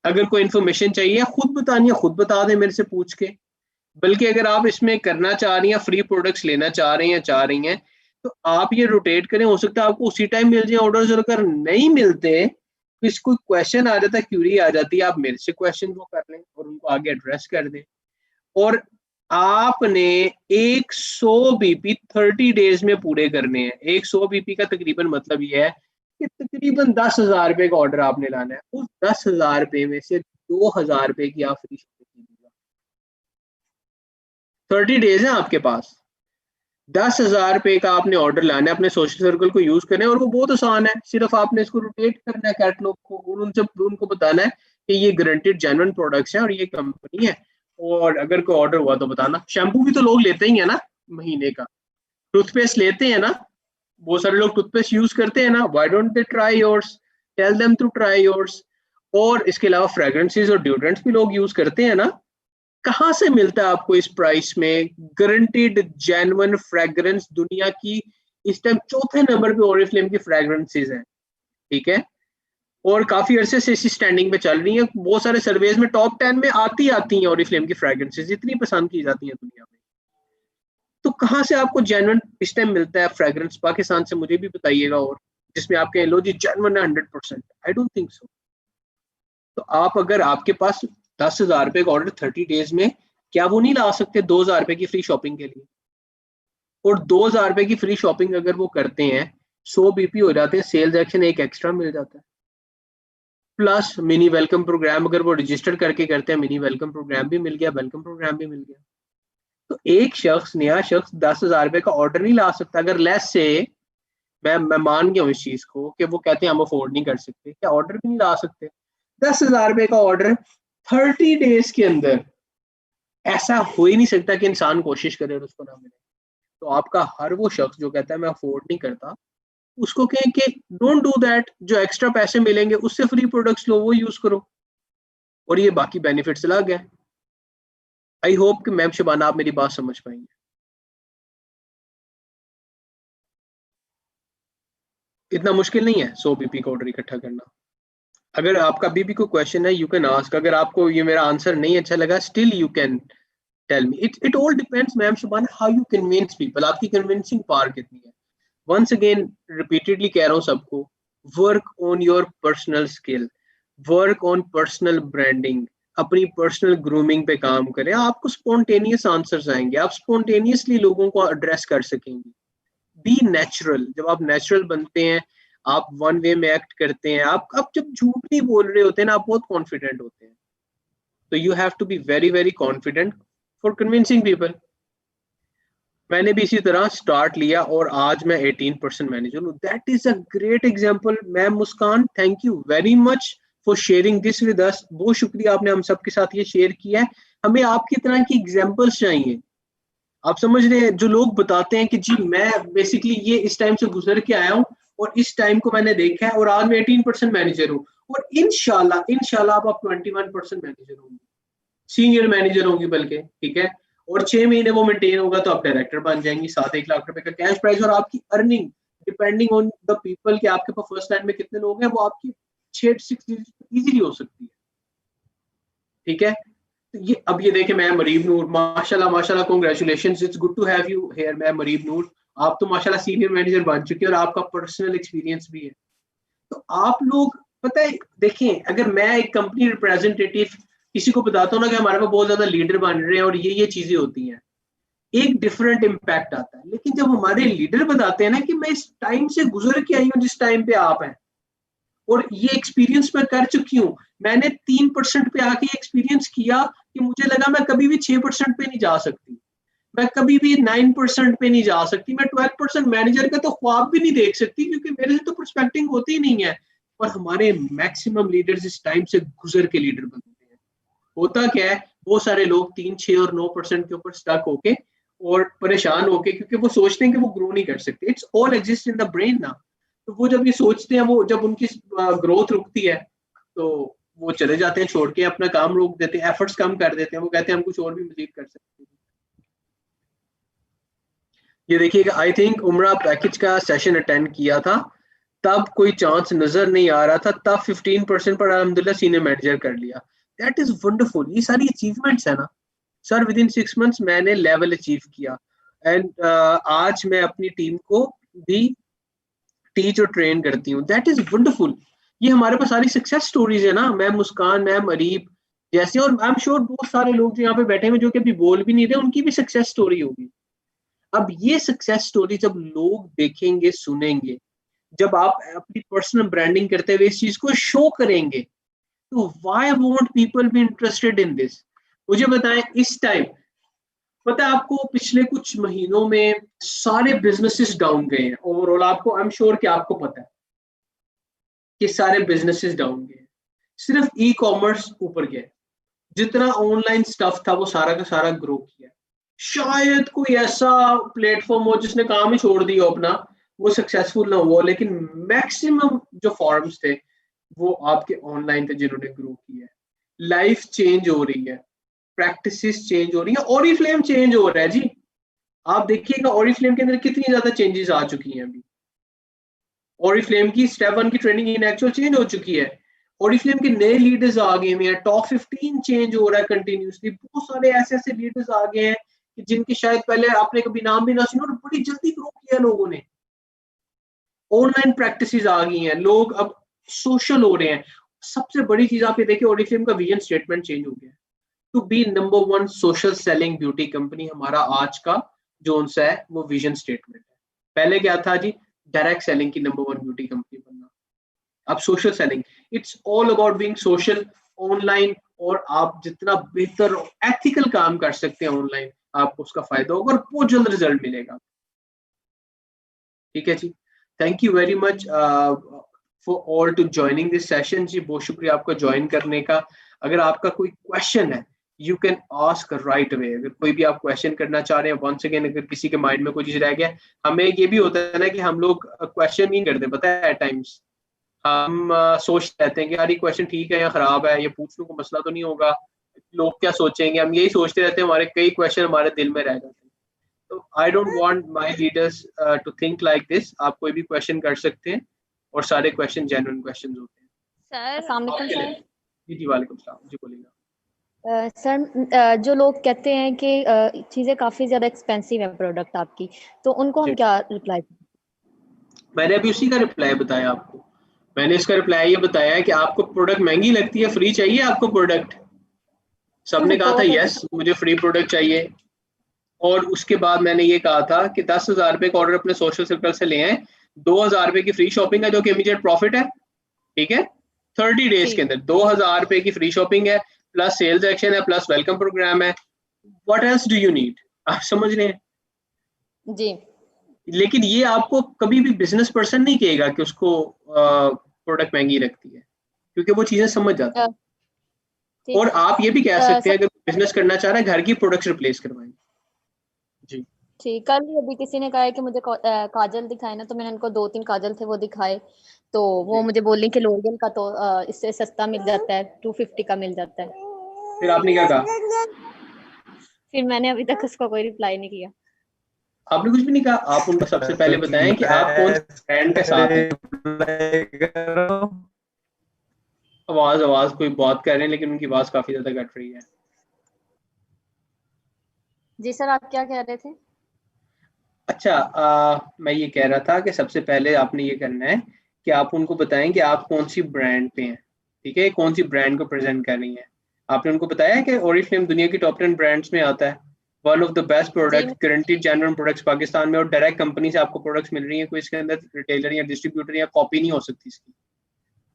अगर कोई इन्फॉर्मेशन चाहिए खुद बतानी है, खुद बता दें मेरे से पूछ के। बल्कि अगर आप इसमें करना चाह रही हैं, फ्री प्रोडक्ट्स लेना चाह रही हैं, तो आप ये रोटेट करें, हो सकता है आपको उसी टाइम मिल जाए ऑर्डर्स, और अगर नहीं मिलते तो कोई क्वेश्चन आ जाता है, क्यूरी आ जाती है, आप मेरे से क्वेश्चन को कर लें और उनको आगे एड्रेस कर दें। और आपने 100 बीपी 30 डेज में पूरे करने हैं। 100 बीपी का तकरीबन मतलब ये है कि तकरीबन 10,000 रुपए का ऑर्डर आपने लाना है। उस 10,000 रुपए में से 2,000 रुपए की आप फ्री शिपिंग कीजिएगा। 30 डेज है आपके पास, 10,000 रुपए का आपने ऑर्डर लाना है, अपने सोशल सर्कल को यूज करें, और वो बहुत आसान है, सिर्फ आपने इसको रोटेट करना है कैटलॉग को, और उनको बताना है कि ये गारंटेड जेन्युइन प्रोडक्ट्स हैं और ये कंपनी है, और अगर कोई ऑर्डर हुआ तो बताना। शैम्पू भी तो लोग लेते ही है ना महीने का, टूथपेस्ट लेते हैं ना, बहुत सारे लोग टूथपेस्ट यूज करते हैं ना, why don't they try yours, tell them to try yours. और इसके अलावा फ्रेग्रेंसेस और ड्यूरेंट्स भी लोग यूज करते हैं ना। कहाँ से मिलता है आपको इस प्राइस में गारंटीड जेन्युइन फ्रेग्रेंस? दुनिया की इस टाइम चौथे नंबर पे ओरिफ्लेम की फ्रेग्रेंसेस हैं, ठीक है, और काफी अरसे से इसी स्टैंडिंग पे चल रही है। बहुत सारे सर्वेज में टॉप 10 में आती हैं ओरिफ्लेम की फ्रेग्रेंसेस, इतनी पसंद की जाती हैं दुनिया में। तो कहाँ से आपको जेन्युइन इस टाइम मिलता है फ्रेग्रेंस? पाकिस्तान से मुझे भी बताइएगा, और जिसमें आप कहें लो जी जेन्युइन है 100%, आई डोंट थिंक सो। तो आप अगर आपके पास 10,000 रुपए का ऑर्डर 30 डेज में, क्या वो नहीं ला सकते 2,000 रुपए की फ्री शॉपिंग के लिए? और 2,000 रुपए की फ्री शॉपिंग अगर वो करते हैं, 100 BP हो जाते हैं, सेल्स एक्शन एक एक्स्ट्रा मिल जाता है, प्लस मिनी वेलकम प्रोग्राम अगर वो रजिस्टर करके करते हैं, मिनी वेलकम प्रोग्राम भी मिल गया, वेलकम प्रोग्राम भी मिल गया। तो एक शख्स, नया शख्स 10,000 रुपए का ऑर्डर नहीं ला सकता। अगर लेस से मैं मान गया हूँ इस चीज को कि वो कहते हैं हम अफोर्ड नहीं कर सकते, क्या ऑर्डर भी नहीं ला सकते? 10,000 रुपए का ऑर्डर 30 डेज के अंदर, ऐसा हो ही नहीं सकता कि इंसान कोशिश करे और उसको ना मिले। तो आपका हर वो शख्स जो कहता है मैं अफोर्ड नहीं करता, उसको कहें कि डोंट डू दैट, जो एक्स्ट्रा पैसे मिलेंगे उससे फ्री प्रोडक्ट्स लो, वो यूज करो, और ये बाकी बेनिफिट्स अलग है। आई होप कि मैम शबाना आप मेरी बात समझ पाएंगे। इतना मुश्किल नहीं है 100 बीपी का ऑर्डर इकट्ठा करना। अगर आपका अभी भी कोई क्वेश्चन है यू कैन आस्क, अगर आपको ये मेरा आंसर नहीं अच्छा लगा still you can tell me. It all depends ma'am Shabana how you convince people, आपकी कन्विंसिंग पावर कितनी है। वंस अगेन रिपीटेडली कह रहा हूँ सबको, work on your personal skill, work on personal branding, अपनी पर्सनल ग्रूमिंग पे काम करें, आपको स्पॉन्टेनियस आंसर्स आएंगे, आप स्पॉन्टेनियसली लोगों को एड्रेस कर सकेंगे। बी नेचुरल, जब आप नेचुरल बनते हैं, आप वन वे में एक्ट करते हैं, आप जब झूठ नहीं बोल रहे होते हैं ना, आप बहुत कॉन्फिडेंट होते हैं। तो you have to be very very confident for convincing people. मैंने भी इसी तरह स्टार्ट लिया और आज मैं 18% मैनेजर हूँ। That is a great example. Ma'am Muskan, thank you very much for sharing this with us. बहुत शुक्रिया, आपने हम सबके साथ ये शेयर किया है। हमें आपकी तरह की एग्जांपल्स चाहिए। आप समझ रहे हैं, जो लोग बताते हैं कि जी मैं बेसिकली ये इस टाइम से गुजर के आया हूँ और इस टाइम को मैंने देखा है और आज मैं 18% मैनेजर हूँ, और इंशाल्लाह इंशाल्लाह आप 21% मैनेजर होंगे, सीनियर मैनेजर होंगी बल्कि, ठीक है। और 6 महीने वो मेंटेन होगा तो आप डायरेक्टर बन जाएंगी, 7-1 लाख रुपए का कैश प्राइस, और आपकी earning depending on the people कि आपके पास फर्स्ट लाइन में कितने लोग हैं, वो आपकी 6-6 इजीली हो सकती है, ठीक है। ये अब ये देखें, मैं मरीब नूर, माशाल्लाह माशाल्लाह, congratulations, it's good to have you here. मैं मरीब नूर, आप तो माशाल्लाह सीनियर मैनेजर बन चुके हैं और आपका पर्सनल एक्सपीरियंस भी है। तो आप लोग पता है, देखें, अगर मैं एक कंपनी रिप्रेजेंटेटिव किसी को बताता हूँ ना कि हमारे पास बहुत ज्यादा लीडर बन रहे हैं और ये चीजें होती हैं, एक डिफरेंट इम्पैक्ट आता है। लेकिन जब हमारे लीडर बताते हैं ना कि मैं इस टाइम से गुजर के आई हूँ जिस टाइम पे आप हैं, और ये एक्सपीरियंस मैं कर चुकी हूँ, मैंने 3% पे आके एक्सपीरियंस किया कि मुझे लगा मैं कभी भी 6% पे नहीं जा सकती, मैं कभी भी 9% पे नहीं जा सकती, मैं 12% मैनेजर का तो ख्वाब भी नहीं देख सकती, क्योंकि मेरे से तो प्रोस्पेक्टिंग होती ही नहीं है। और हमारे मैक्सिमम लीडर्स इस टाइम से गुजर के लीडर बनते हैं। होता क्या है, बहुत सारे लोग 3, 6 और 9% के ऊपर स्टक होके और परेशान होके, क्योंकि वो सोचते हैं कि वो ग्रो नहीं कर सकते। It's all exist in the brain ना। तो वो जब ये सोचते हैं, वो जब उनकी ग्रोथ रुकती है तो वो चले जाते हैं, छोड़ के अपना काम रोक देते हैं, एफर्ट्स कम कर देते हैं, वो कहते हैं हम कुछ और भी मजीद कर सकते हैं। ये देखिएगा, आई थिंक उमरा पैकेज का सेशन अटेंड किया था, तब कोई चांस नजर नहीं आ रहा था, तब 15% पर अल्हम्दुलिल्लाह सीनियर मैनेजर कर लिया। That is wonderful. ये सारी अचीवमेंट्स है ना सर, विद इन 6 months मैंने लेवल अचीव किया। एंड आज मैं अपनी टीम को भी टीच और ट्रेन करती हूँ। That is wonderful. ये हमारे पास सारी सक्सेस स्टोरीज है ना, मैम मुस्कान, मैम अरीब जैसे, और आई एम श्योर बहुत सारे लोग जो यहाँ पे बैठे हुए जो कि अभी बोल भी नहीं रहे, उनकी भी सक्सेस स्टोरी होगी। अब ये सक्सेस स्टोरी जब लोग देखेंगे, सुनेंगे, जब आप अपनी पर्सनल ब्रांडिंग करते हुए इस चीज को शो करेंगे, तो why won't people be interested in this? मुझे बताएं, इस टाइम पता है आपको, पिछले कुछ महीनों में सारे बिजनेसेस डाउन गए हैं ओवरऑल। आपको, आई एम श्योर कि आपको पता है कि सारे बिजनेसेस डाउन गए, सिर्फ ई कॉमर्स ऊपर गया। जितना ऑनलाइन स्टफ था वो सारा का सारा ग्रो किया। शायद कोई ऐसा प्लेटफॉर्म हो जिसने काम ही छोड़ दिया अपना, वो सक्सेसफुल ना हुआ, लेकिन मैक्सिमम जो फॉर्म्स थे वो आपके ऑनलाइन थे जिन्होंने ग्रो किया है। लाइफ चेंज हो रही है, प्रैक्टिसेस चेंज हो रही है, ओरिफ्लेम चेंज हो रहा है जी। आप देखिएगा ओरिफ्लेम के अंदर कितनी ज्यादा चेंजेस आ चुकी हैं अभी। ओरिफ्लेम की स्टेप 1 की ट्रेनिंग इन एक्चुअल चेंज हो चुकी है, ओरिफ्लेम के नए लीडर्स आ गए हैं, टॉप 15 चेंज हो रहा है कंटिन्यूसली। बहुत सारे ऐसे ऐसे लीडर्स आ गए हैं कि जिनके शायद पहले आपने कभी नाम भी ना सुना, और बड़ी जल्दी ग्रो किया लोगों ने। ऑनलाइन प्रैक्टिसेस आ गई हैं, लोग अब सोशल हो रहे हैं। सबसे बड़ी चीज आप ये देखिए, ओरिफ्लेम का विजन स्टेटमेंट चेंज हो गया, to be number 1 social selling beauty company. हमारा आज का जो उनसा है वो विजन स्टेटमेंट है। पहले क्या था जी, डायरेक्ट सेलिंग की नंबर 1 ब्यूटी कंपनी बनना। अब social selling, it's all about being social online, और आप जितना बेहतर एथिकल काम कर सकते हैं ऑनलाइन, आपको उसका फायदा होगा और बहुत जल्द रिजल्ट मिलेगा। ठीक है जी, thank you very much for all to joining this session जी, बहुत शुक्रिया आपका ज्वाइन करने का। अगर आपका कोई क्वेश्चन है, you can ask right away. अगर कोई भी आप क्वेश्चन करना चाह रहे हैं, वंस अगेन अगर किसी के माइंड में कोई चीज रह गया, हमें ये भी होता है ना कि हम लोग क्वेश्चन नहीं करते, पता है एट टाइम्स हम सोचते रहते हैं कि यार ये क्वेश्चन ठीक है या खराब है, ये पूछने को मसला तो नहीं होगा, लोग क्या सोचेंगे, हम यही सोचते रहते हैं, हमारे कई क्वेश्चन हमारे दिल में रह जाते हैं। तो I don't want my leaders to think like this. आप कोई भी क्वेश्चन कर सकते हैं और सारे क्वेश्चन जेन्युइन क्वेश्चन होते हैं। सर अस्सलाम वालेकुम सर। जी जी वालेकुम सलाम जी, बोलिएगा। सर जो लोग कहते हैं कि चीज़ें काफ़ी ज़्यादा एक्सपेंसिव है प्रोडक्ट आपकी, तो उनको हम जी, क्या रिप्लाई? मैंने अभी उसी का रिप्लाई बताया आपको। मैंने इसका रिप्लाई ये बताया है कि आपको प्रोडक्ट महंगी लगती है, फ्री चाहिए आपको प्रोडक्ट। सबने कहा तो था वो तो यस मुझे फ्री प्रोडक्ट चाहिए, और उसके बाद मैंने ये कहा था कि 10,000 रुपए का ऑर्डर अपने सोशल सर्कल से ले आए, 2,000 रुपए की फ्री शॉपिंग है जो कि इमीडिएट प्रॉफिट है। ठीक है, 30 डेज के ठीक अंदर 2,000 रुपए की फ्री शॉपिंग है, प्लस सेल्स एक्शन है, प्लस वेलकम प्रोग्राम है। What else do you need? आप समझ रहे हैं? जी लेकिन ये आपको कभी भी बिजनेस पर्सन नहीं कहेगा कि उसको प्रोडक्ट महंगी लगती है, क्योंकि वो चीजें समझ जाता है। ठीक और आप ये भी कह सकते सर हैं, अगर बिजनेस करना चाह रहा है, घर की प्रोडक्ट्स रिप्लेस करवाएं। जी ठीक। कल ही अभी किसी ने कहा है कि मुझे काजल दिखाए ना, तो मैंने उनको 2-3 काजल थे वो दिखाए, तो वो जी, मुझे बोली कि लोरियल का तो इससे सस्ता मिल जाता है, 250 का मिल जाता है। फिर आपने क्या कहा? फिर मैंने अभी तक उसको कोई रिप्लाई नहीं किया। आपने कुछ भी नहीं कहा। आप उनको सबसे पहले बताएं कि आप कौन ब्रांड के साथ हैं। आवाज आवाज कोई बात कर रहे हैं, लेकिन उनकी आवाज काफी ज्यादा कट रही है। जी सर, आप क्या कह रहे थे? अच्छा, मैं ये कह रहा था कि सबसे पहले आपने ये करना है कि आप उनको बताएं कि आप कौन सी ब्रांड पे हैं। ठीक है, कौन सी ब्रांड को प्रेजेंट कर रही हैं। आपने उनको बताया कि ओरिफ्लेम दुनिया की टॉप 10 ब्रांड्स में आता है, वन ऑफ द बेस्ट जी product, guaranteed genuine products Pakistan में, और डायरेक्ट कंपनी से आपको प्रोडक्ट्स मिल रही है, कोई इसके अंदर रिटेलर या डिस्ट्रीब्यूटर या कॉपी नहीं हो सकती इसकी।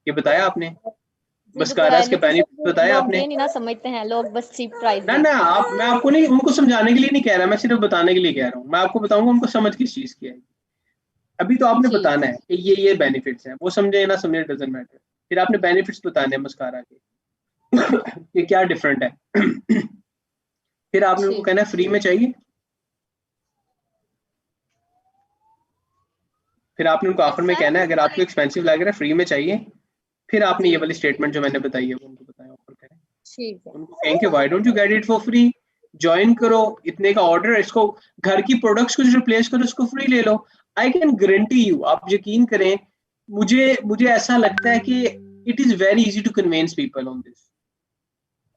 ये बताया आपने। जी मस्कारास के लेकिन बेनिफिट सर बताया लोग आपने। ये नहीं ना समझते हैं, लोग बस चीप प्राइस ना ना, देखते हैं। आप मैं आपको नहीं, उनको समझाने के लिए नहीं कह रहा, मैं सिर्फ बताने के लिए कह रहा हूँ। मैं आपको बताऊंगा उनको समझ किस चीज की है। अभी तो आपने जी बताना है कि ये बेनिफिट्स हैं, वो समझे ना समझे डजंट मैटर। फिर आपने बेनिफिट्स बताने हैं मस्कारा के ये क्या डिफरेंट है। फिर आपने उनको ठीक कहना है फ्री में चाहिए। फिर आपने उनको आखिर में सर कहना है अगर आपको एक्सपेंसिव लग रहा है फ्री में चाहिए। फिर आपने जी ये वाली स्टेटमेंट जो मैंने बताई है वो उनको बताया, ऑफर करें। ठीक है। उनको कहेंगे why don't you get it for free, join करो, इतने का ऑर्डर है, इसको घर की प्रोडक्ट्स को रिप्लेस करो, इसको फ्री ले लो। आई कैन गारंटी यू, आप यकीन करें, मुझे मुझे ऐसा लगता है कि it is very easy to convince people on this.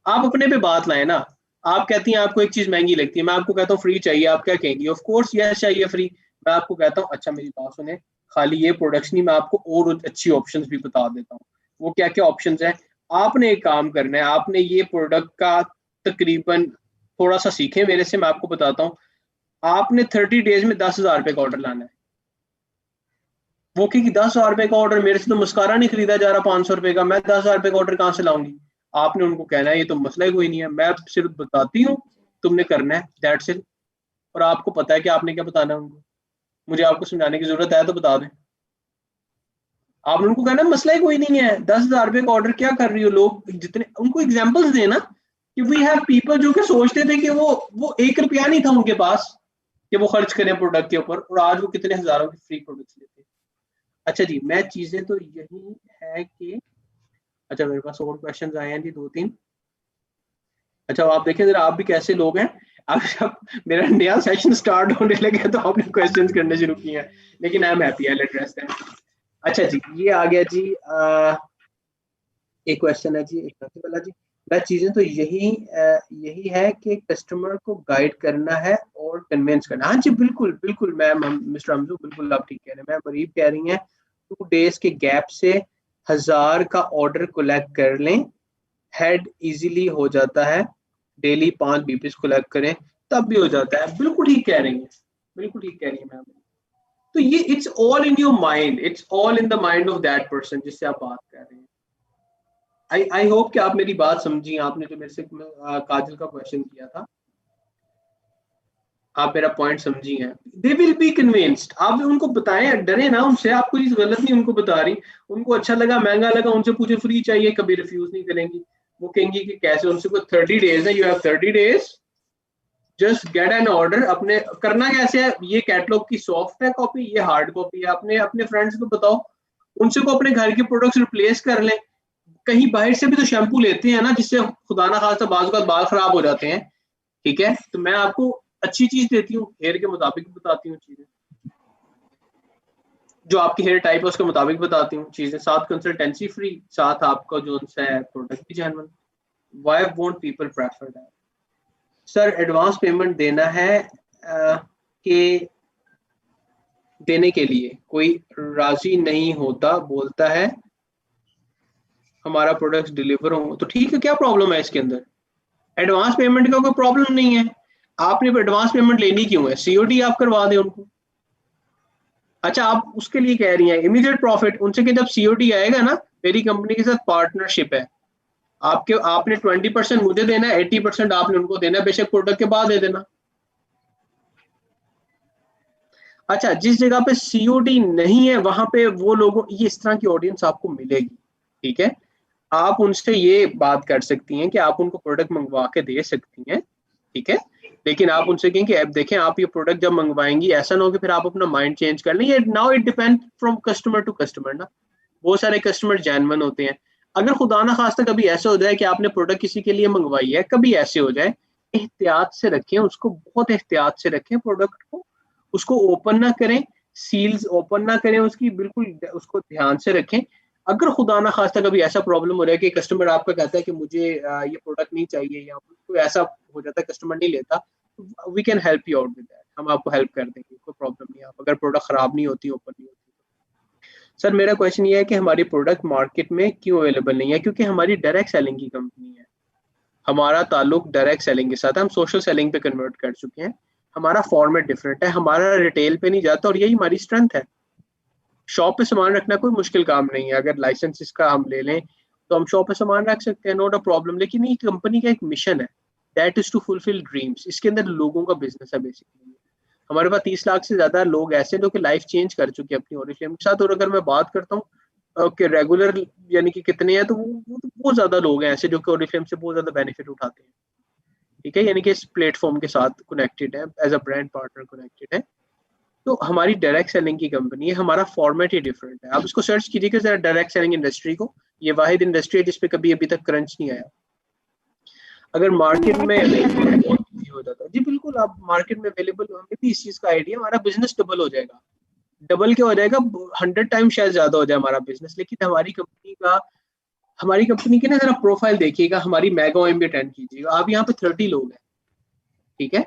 आप अपने पे बात लाए ना। आप कहती हैं आपको एक चीज महंगी लगती है, मैं आपको कहता हूँ फ्री चाहिए, आप क्या कहेंगी? ऑफ कोर्स यस चाहिए फ्री। मैं आपको कहता हूँ अच्छा मेरी बात सुने, खाली ये प्रोडक्ट्स नहीं, मैं आपको और अच्छी ऑप्शंस भी बता देता हूँ। वो क्या क्या ऑप्शंस हैं? आपने एक काम करना है, आपने ये प्रोडक्ट का तकरीबन थोड़ा सा सीखे मेरे से, मैं आपको बताता हूँ। आपने 30 डेज में 10,000 रुपए का ऑर्डर लाना है। वो कि 10,000 रुपए का ऑर्डर, मेरे से तो मुस्कारा नहीं खरीदा जा रहा 500 रुपए का, मैं 10,000 रुपए का ऑर्डर कहाँ से लाऊंगी? आपने उनको कहना है ये तो मसला ही कोई नहीं है, मैं सिर्फ बताती हूँ, तुमने करना है, दैट्स इट। और आपको पता है कि आपने क्या बताना है उनको। मुझे आपको समझाने की जरूरत है तो बता दें। आपने उनको कहना मसला ही कोई नहीं है, 10,000 रुपए का ऑर्डर क्या कर रही हो? लोग जितने, उनको एग्जाम्पल्स देना कि वी हैव पीपल जो कि सोचते थे कि वो 1 रुपया नहीं था उनके पास कि वो खर्च करें प्रोडक्ट के ऊपर, और आज वो कितने हजारों के फ्री प्रोडक्ट्स लेते हैं। अच्छा जी, मैं चीजें तो यही है कि, अच्छा मेरे पास और क्वेश्चंस आए हैं जी 2-3। अच्छा आप देखें जरा, आप भी कैसे लोग हैं। अब मेरा नया सेशन स्टार्ट होने लगे तो आपने क्वेश्चंस करने शुरू किए हैं, लेकिन I am happy, I address them. अच्छा जी, ये आ गया जी। एक क्वेश्चन है जी, एक वाला जी। मैं चीजें तो यही है कि कस्टमर को गाइड करना है और कन्विंस करना। हाँ जी बिल्कुल बिल्कुल, मैम मिस्टर हमजू बिल्कुल आप ठीक कह रहे हैं। मैम मरीब कह रही हैं 2 डेज के गैप से 1,000 का ऑर्डर कलेक्ट कर लें, हेड इजीली हो जाता है, डेली 5 बीपीस कलेक्ट करें तब भी हो जाता है। बिल्कुल ठीक कह रही हैं, बिल्कुल ठीक कह रही है मैम। तो ये it's all in your mind, it's all in the mind of that person जिससे आप बात कर रहे हैं। आई होप कि आप मेरी बात समझी। आपने जो मेरे से काजल का क्वेश्चन किया था, आप मेरा पॉइंट समझी हैं। They will be convinced. आप उनको बताएं, डरे ना उनसे, आप कोई गलत नहीं उनको बता रही। उनको अच्छा लगा, महंगा लगा, उनसे पूछे फ्री चाहिए, कभी रिफ्यूज नहीं करेंगी। वो कहेंगी कि कैसे, उनसे कोई 30 डेज है, you have 30 days, just get an order. अपने करना कैसे है, ये कैटलॉग की सॉफ्ट है कॉपी, ये हार्ड कॉपी है, अपने अपने फ्रेंड्स को बताओ, उनसे को अपने घर के प्रोडक्ट्स रिप्लेस कर लें। कहीं बाहर से भी तो शैम्पू लेते हैं ना, जिससे खुदा ना खासा बाल खराब हो जाते हैं, ठीक है। तो मैं आपको अच्छी चीज देती हूँ, हेयर के मुताबिक बताती हूँ चीजें, जो आपकी हेयर टाइप है उसके मुताबिक बताती हूँ चीजें, साथ कंसल्टेंसी फ्री, साथ आपका जो है प्रोडक्ट भी genuine. Why won't people prefer that? Sir advance payment देना है कि देने के लिए कोई राजी नहीं होता, बोलता है हमारा प्रोडक्ट डिलीवर हो तो ठीक है, क्या प्रॉब्लम है इसके अंदर? एडवांस पेमेंट का कोई प्रॉब्लम नहीं है। आपने एडवांस पेमेंट लेनी क्यों है? सीओडी आप करवा दें उनको। अच्छा, आप उसके लिए कह रही हैं इमीडिएट प्रॉफिट, उनसे कि जब सीओडी आएगा ना, मेरी कंपनी के साथ पार्टनरशिप है, आपने 20% मुझे देना है, 80% आपने उनको देना है, बेशक प्रोडक्ट के बाद दे देना। अच्छा, जिस जगह पे सीओडी नहीं है वहां पे वो लोगों, ये इस तरह की ऑडियंस आपको मिलेगी, ठीक है। आप उनसे ये बात कर सकती हैं कि आप उनको प्रोडक्ट मंगवा के दे सकती हैं, ठीक है, लेकिन आप उनसे कहें कि अब देखें आप ये प्रोडक्ट जब मंगवाएंगी ऐसा ना हो कि फिर आप अपना माइंड चेंज कर लें। ये now it depend from customer to customer ना। बहुत सारे कस्टमर जेन्युइन होते हैं। अगर खुदा ना खास्ता कभी ऐसा हो जाए कि आपने प्रोडक्ट किसी के लिए मंगवाई है, कभी ऐसे हो जाए, एहतियात से रखें उसको, बहुत एहतियात से रखें प्रोडक्ट को, उसको ओपन ना करें, सील्स ओपन ना करें उसकी, बिल्कुल उसको ध्यान से रखें। अगर खुदा ना खास्ता कभी ऐसा प्रॉब्लम हो रहा है कि कस्टमर आपका कहता है कि मुझे ये प्रोडक्ट नहीं चाहिए, या कोई ऐसा हो जाता है कस्टमर नहीं लेता, we can help you out with that. हम आपको हेल्प कर देंगे, कोई प्रॉब्लम नहीं है। आप अगर प्रोडक्ट खराब नहीं होती, ओपन नहीं होती। सर मेरा क्वेश्चन ये है कि हमारी प्रोडक्ट मार्केट में क्यों अवेलेबल नहीं है? क्योंकि हमारी डायरेक्ट सेलिंग की कंपनी है, हमारा ताल्लुक डायरेक्ट सेलिंग के साथ है। हम सोशल सेलिंग पे कन्वर्ट कर चुके हैं। हमारा फॉर्मेट डिफरेंट है, हमारा रिटेल पे नहीं जाता, और यही हमारी स्ट्रेंथ है। शॉप पे सामान रखना कोई मुश्किल काम नहीं है। अगर लाइसेंस इसका हम ले लें तो हम शॉप पे सामान रख सकते हैं, नॉट अ प्रॉब्लम। लेकिन ये कंपनी का एक मिशन है, that is to fulfil dreams. इसके अंदर लोगों का बिजनेस है बेसिकली। हमारे पास 30 लाख से ज्यादा लोग ऐसे जो कि लाइफ चेंज कर चुके हैं अपनी ओरिफ्लेम के साथ। और अगर मैं बात करता हूँ कि रेगुलर यानी कि कितने हैं, तो वो तो बहुत ज्यादा लोग हैं ऐसे जो कि ओरिफ्लेम से बहुत ज्यादा बेनिफिट उठाते हैं, ठीक है, यानी कि इस प्लेटफॉर्म के साथ कनेक्टेड है, as a brand partner connected है। तो हमारी डायरेक्ट सेलिंग की कंपनी है, हमारा फॉर्मेट ही डिफरेंट है। आप इसको सर्च कीजिएगा जरा डायरेक्ट सेलिंग इंडस्ट्री को, ये वाहिद इंडस्ट्री है जिसपे कभी अभी तक क्रंच नहीं आया। अगर मार्केट में हो जाता है जी, बिल्कुल आप मार्केट में अवेलेबल, हमें भी इस चीज का आइडिया, हमारा बिजनेस डबल हो जाएगा। डबल क्या हो जाएगा, 100 टाइम शायद ज्यादा हो जाए हमारा बिजनेस। लेकिन हमारी कंपनी की ना जरा प्रोफाइल देखिएगा, हमारी मेगा ओएम भी अटेंड कीजिएगा। आप यहाँ पे 30 लोग हैं, ठीक है।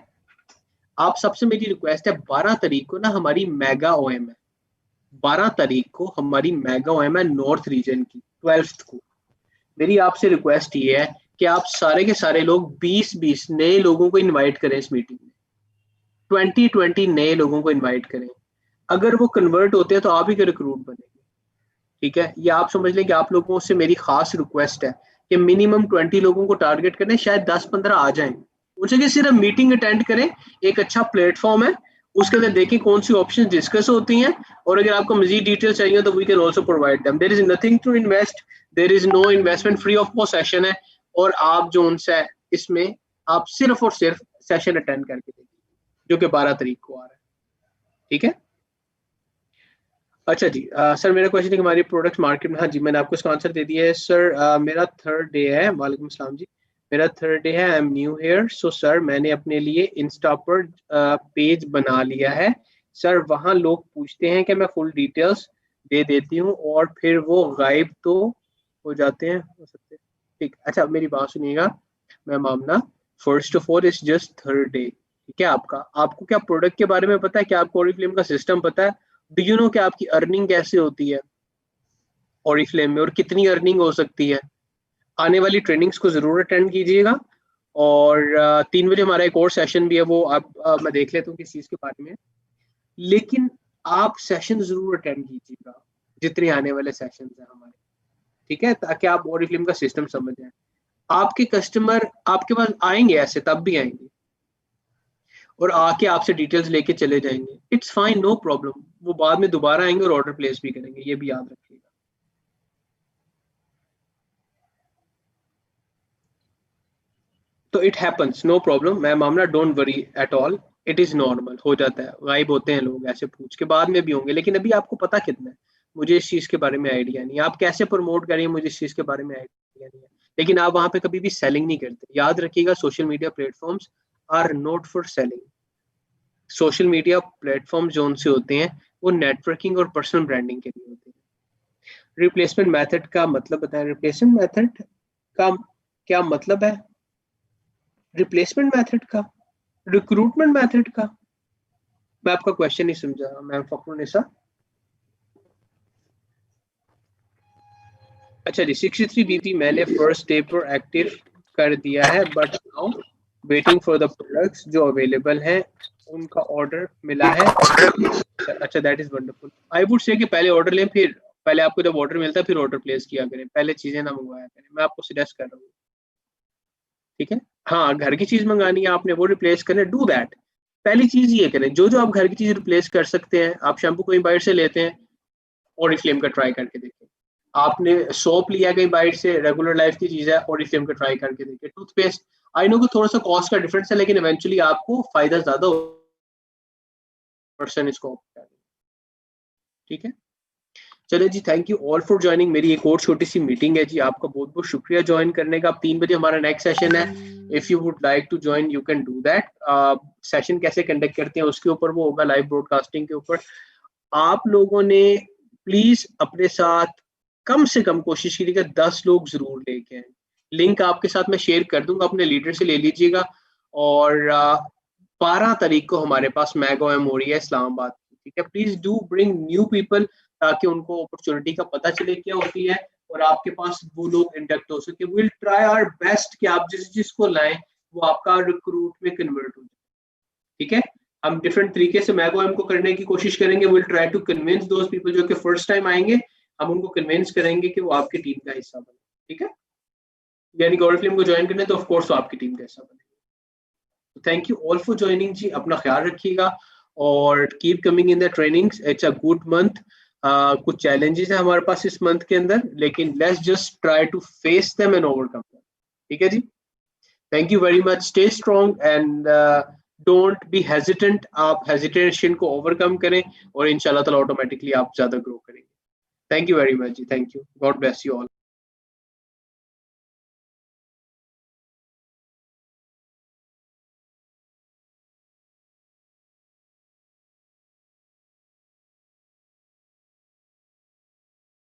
आप सबसे मेरी रिक्वेस्ट है, 12 तारीख को ना हमारी मेगा ओएम है, 12 तारीख को हमारी मेगा ओएम है नॉर्थ रीजन की, 12th को। मेरी आपसे रिक्वेस्ट ये है कि आप सारे के सारे लोग 20-20 नए लोगों को इनवाइट करें इस मीटिंग में, 20-20 नए लोगों को इनवाइट करें। अगर वो कन्वर्ट होते हैं तो आप ही के रिक्रूट बनेंगे, ठीक है। ये आप समझ लें कि आप लोगों से मेरी खास रिक्वेस्ट है कि मिनिमम 20 लोगों को टारगेट करें, शायद 10-15 आ जाएं। उनसे कि सिर्फ मीटिंग अटेंड करें, एक अच्छा प्लेटफॉर्म है, उसके अंदर देखें कौन सी ऑप्शन डिस्कस होती हैं, और अगर आपको मजीद डिटेल चाहिए तो we can also provide them. There is nothing to invest, there is no investment, free of cost session है। और आप जो उनसे इसमें आप सिर्फ और सिर्फ सेशन अटेंड करके देखिए, जो कि 12 तारीख को आ रहा है, ठीक है। अच्छा जी, सर मेरा क्वेश्चन है कि हमारी प्रोडक्ट मार्केट में, हाँ जी मैंने आपको इसका आंसर दे दिया है सर। मेरा 3rd डे है, वालेकुम अस्सलाम जी, मेरा 3rd डे है, I am new here. So sir मैंने अपने लिए इंस्टा पर पेज बना लिया है सर। वहाँ लोग पूछते हैं कि मैं फुल डिटेल्स दे देती हूँ और फिर वो गायब तो हो जाते हैं, हो सकते हैं, ठीक। अच्छा मेरी बात सुनिएगा ma'am Amna, first of all it's just 3rd day, ठीक है। आपको क्या प्रोडक्ट के बारे में पता है? क्या आपको ओरिफ्लेम का सिस्टम पता है? डू यू नो कि आपकी अर्निंग कैसे होती है ओरिफ्लेम में, और कितनी अर्निंग हो सकती है? आने वाली ट्रेनिंग्स को जरूर अटेंड कीजिएगा। और 3 बजे हमारा एक और सेशन भी है, वो आप मैं देख लेता हूँ किस चीज़ के बारे में। लेकिन आप सेशन जरूर अटेंड कीजिएगा, जितने आने वाले सेशन हैं हमारे, ठीक है, ताकि आप ओरिफ्लेम का सिस्टम समझ जाए। आपके कस्टमर आपके पास आएंगे, ऐसे तब भी आएंगे और आके आपसे डिटेल्स लेके चले जाएंगे, इट्स फाइन, नो प्रॉब्लम। वो बाद में दोबारा आएंगे और ऑर्डर प्लेस भी करेंगे, ये भी याद रखिएगा। तो it happens, no problem ma'am, मामला don't worry at all, it is normal, हो जाता है, गायब होते हैं लोग ऐसे पूछ के, बाद में भी होंगे, लेकिन अभी आपको पता कितना है, मुझे इस चीज के बारे में आइडिया नहीं है, आप कैसे प्रमोट करेंगे मुझे इस चीज के बारे में आइडिया नहीं है, लेकिन आप वहां पे कभी भी सेलिंग नहीं करते, याद रखिएगा। Social media platforms are not for selling. Social media platform जो उनसे होते हैं वो नेटवर्किंग और पर्सनल ब्रांडिंग के लिए होते हैं। रिप्लेसमेंट मेथड का मतलब बताएं, रिप्लेसमेंट मेथड का क्या मतलब है? रिप्लेसमेंट मेथड का, रिक्रूटमेंट मेथड का, मैं आपका क्वेश्चन नहीं समझा मैम फखरुन्निसा। अच्छा जी, 63 BP मैंने फर्स्ट डे पर एक्टिव कर दिया है, but now waiting for the products जो अवेलेबल हैं, उनका ऑर्डर मिला है। अच्छा, that is wonderful. I would say कि पहले ऑर्डर लें, फिर पहले आपको जब ऑर्डर मिलता है फिर ऑर्डर प्लेस किया करें, पहले चीजें ना मंगवाया करें, मैं आपको सजेस्ट कर रहा हूँ, ठीक है। हाँ, घर की चीज मंगानी है आपने, वो रिप्लेस करें, डू दैट। पहली चीज ये करें, जो जो आप घर की चीज रिप्लेस कर सकते हैं, आप शैम्पू कहीं बाहर से लेते हैं, ओरिफ्लेम का ट्राई करके देखें। आपने सोप लिया कहीं बाहर से, रेगुलर लाइफ की चीज है, ओरिफ्लेम का ट्राई करके देखें। टूथपेस्ट, आई नो कि थोड़ा सा कॉस्ट का डिफरेंस है, लेकिन इवेंचुअली आपको फायदा ज्यादा पर्सन इसको, ठीक है। चले जी, thank you all for joining. मेरी एक और छोटी सी मीटिंग है जी, आपका बहुत बहुत शुक्रिया ज्वाइन करने का। 3 बजे हमारा नेक्स्ट सेशन है, if you would like to join you can do that. Session कैसे कंडक्ट करते हैं उसके ऊपर वो होगा, लाइव ब्रॉडकास्टिंग के ऊपर। आप लोगों ने प्लीज अपने साथ कम से कम कोशिश कीजिएगा 10 लोग जरूर लेके आए। लिंक आपके साथ मैं शेयर कर दूंगा, अपने लीडर से ले लीजिएगा। और 12 तारीख को हमारे पास मैगो हो रही है इस्लामाबाद, ठीक है। Please do bring new people, ताकि उनको अपॉर्चुनिटी का पता चले क्या होती है और आपके पास वो लोग इंडक्ट हो सके। विल ट्राई आवर बेस्ट कि आप जिसको लाएं वो आपका रिक्रूट में कन्वर्ट हो जाए, ठीक है। हम डिफरेंट तरीके से मैगो को करने की कोशिश करेंगे। Will try to convince those people जो कि फर्स्ट टाइम आएंगे, हम उनको कन्विंस करेंगे कि वो आपकी टीम का हिस्सा बने, ठीक है। यानी ओरिफ्लेम को ज्वाइन करने तो ऑफ कोर्स वो आपकी टीम का हिस्सा बने। Thank you all for joining जी, अपना ख्याल रखिएगा और keep coming in the trainings. It's a good month. कुछ चैलेंजेस है हमारे पास इस मंथ के अंदर, लेकिन let's just try to face them and overcome them, ठीक है जी। Thank you very much, stay strong and don't be hesitant. आप हेजिटेशन को ओवरकम करें और इंशाल्लाह ताला ऑटोमेटिकली आप ज्यादा ग्रो करेंगे। थैंक यू वेरी मच जी, thank you, God bless you all.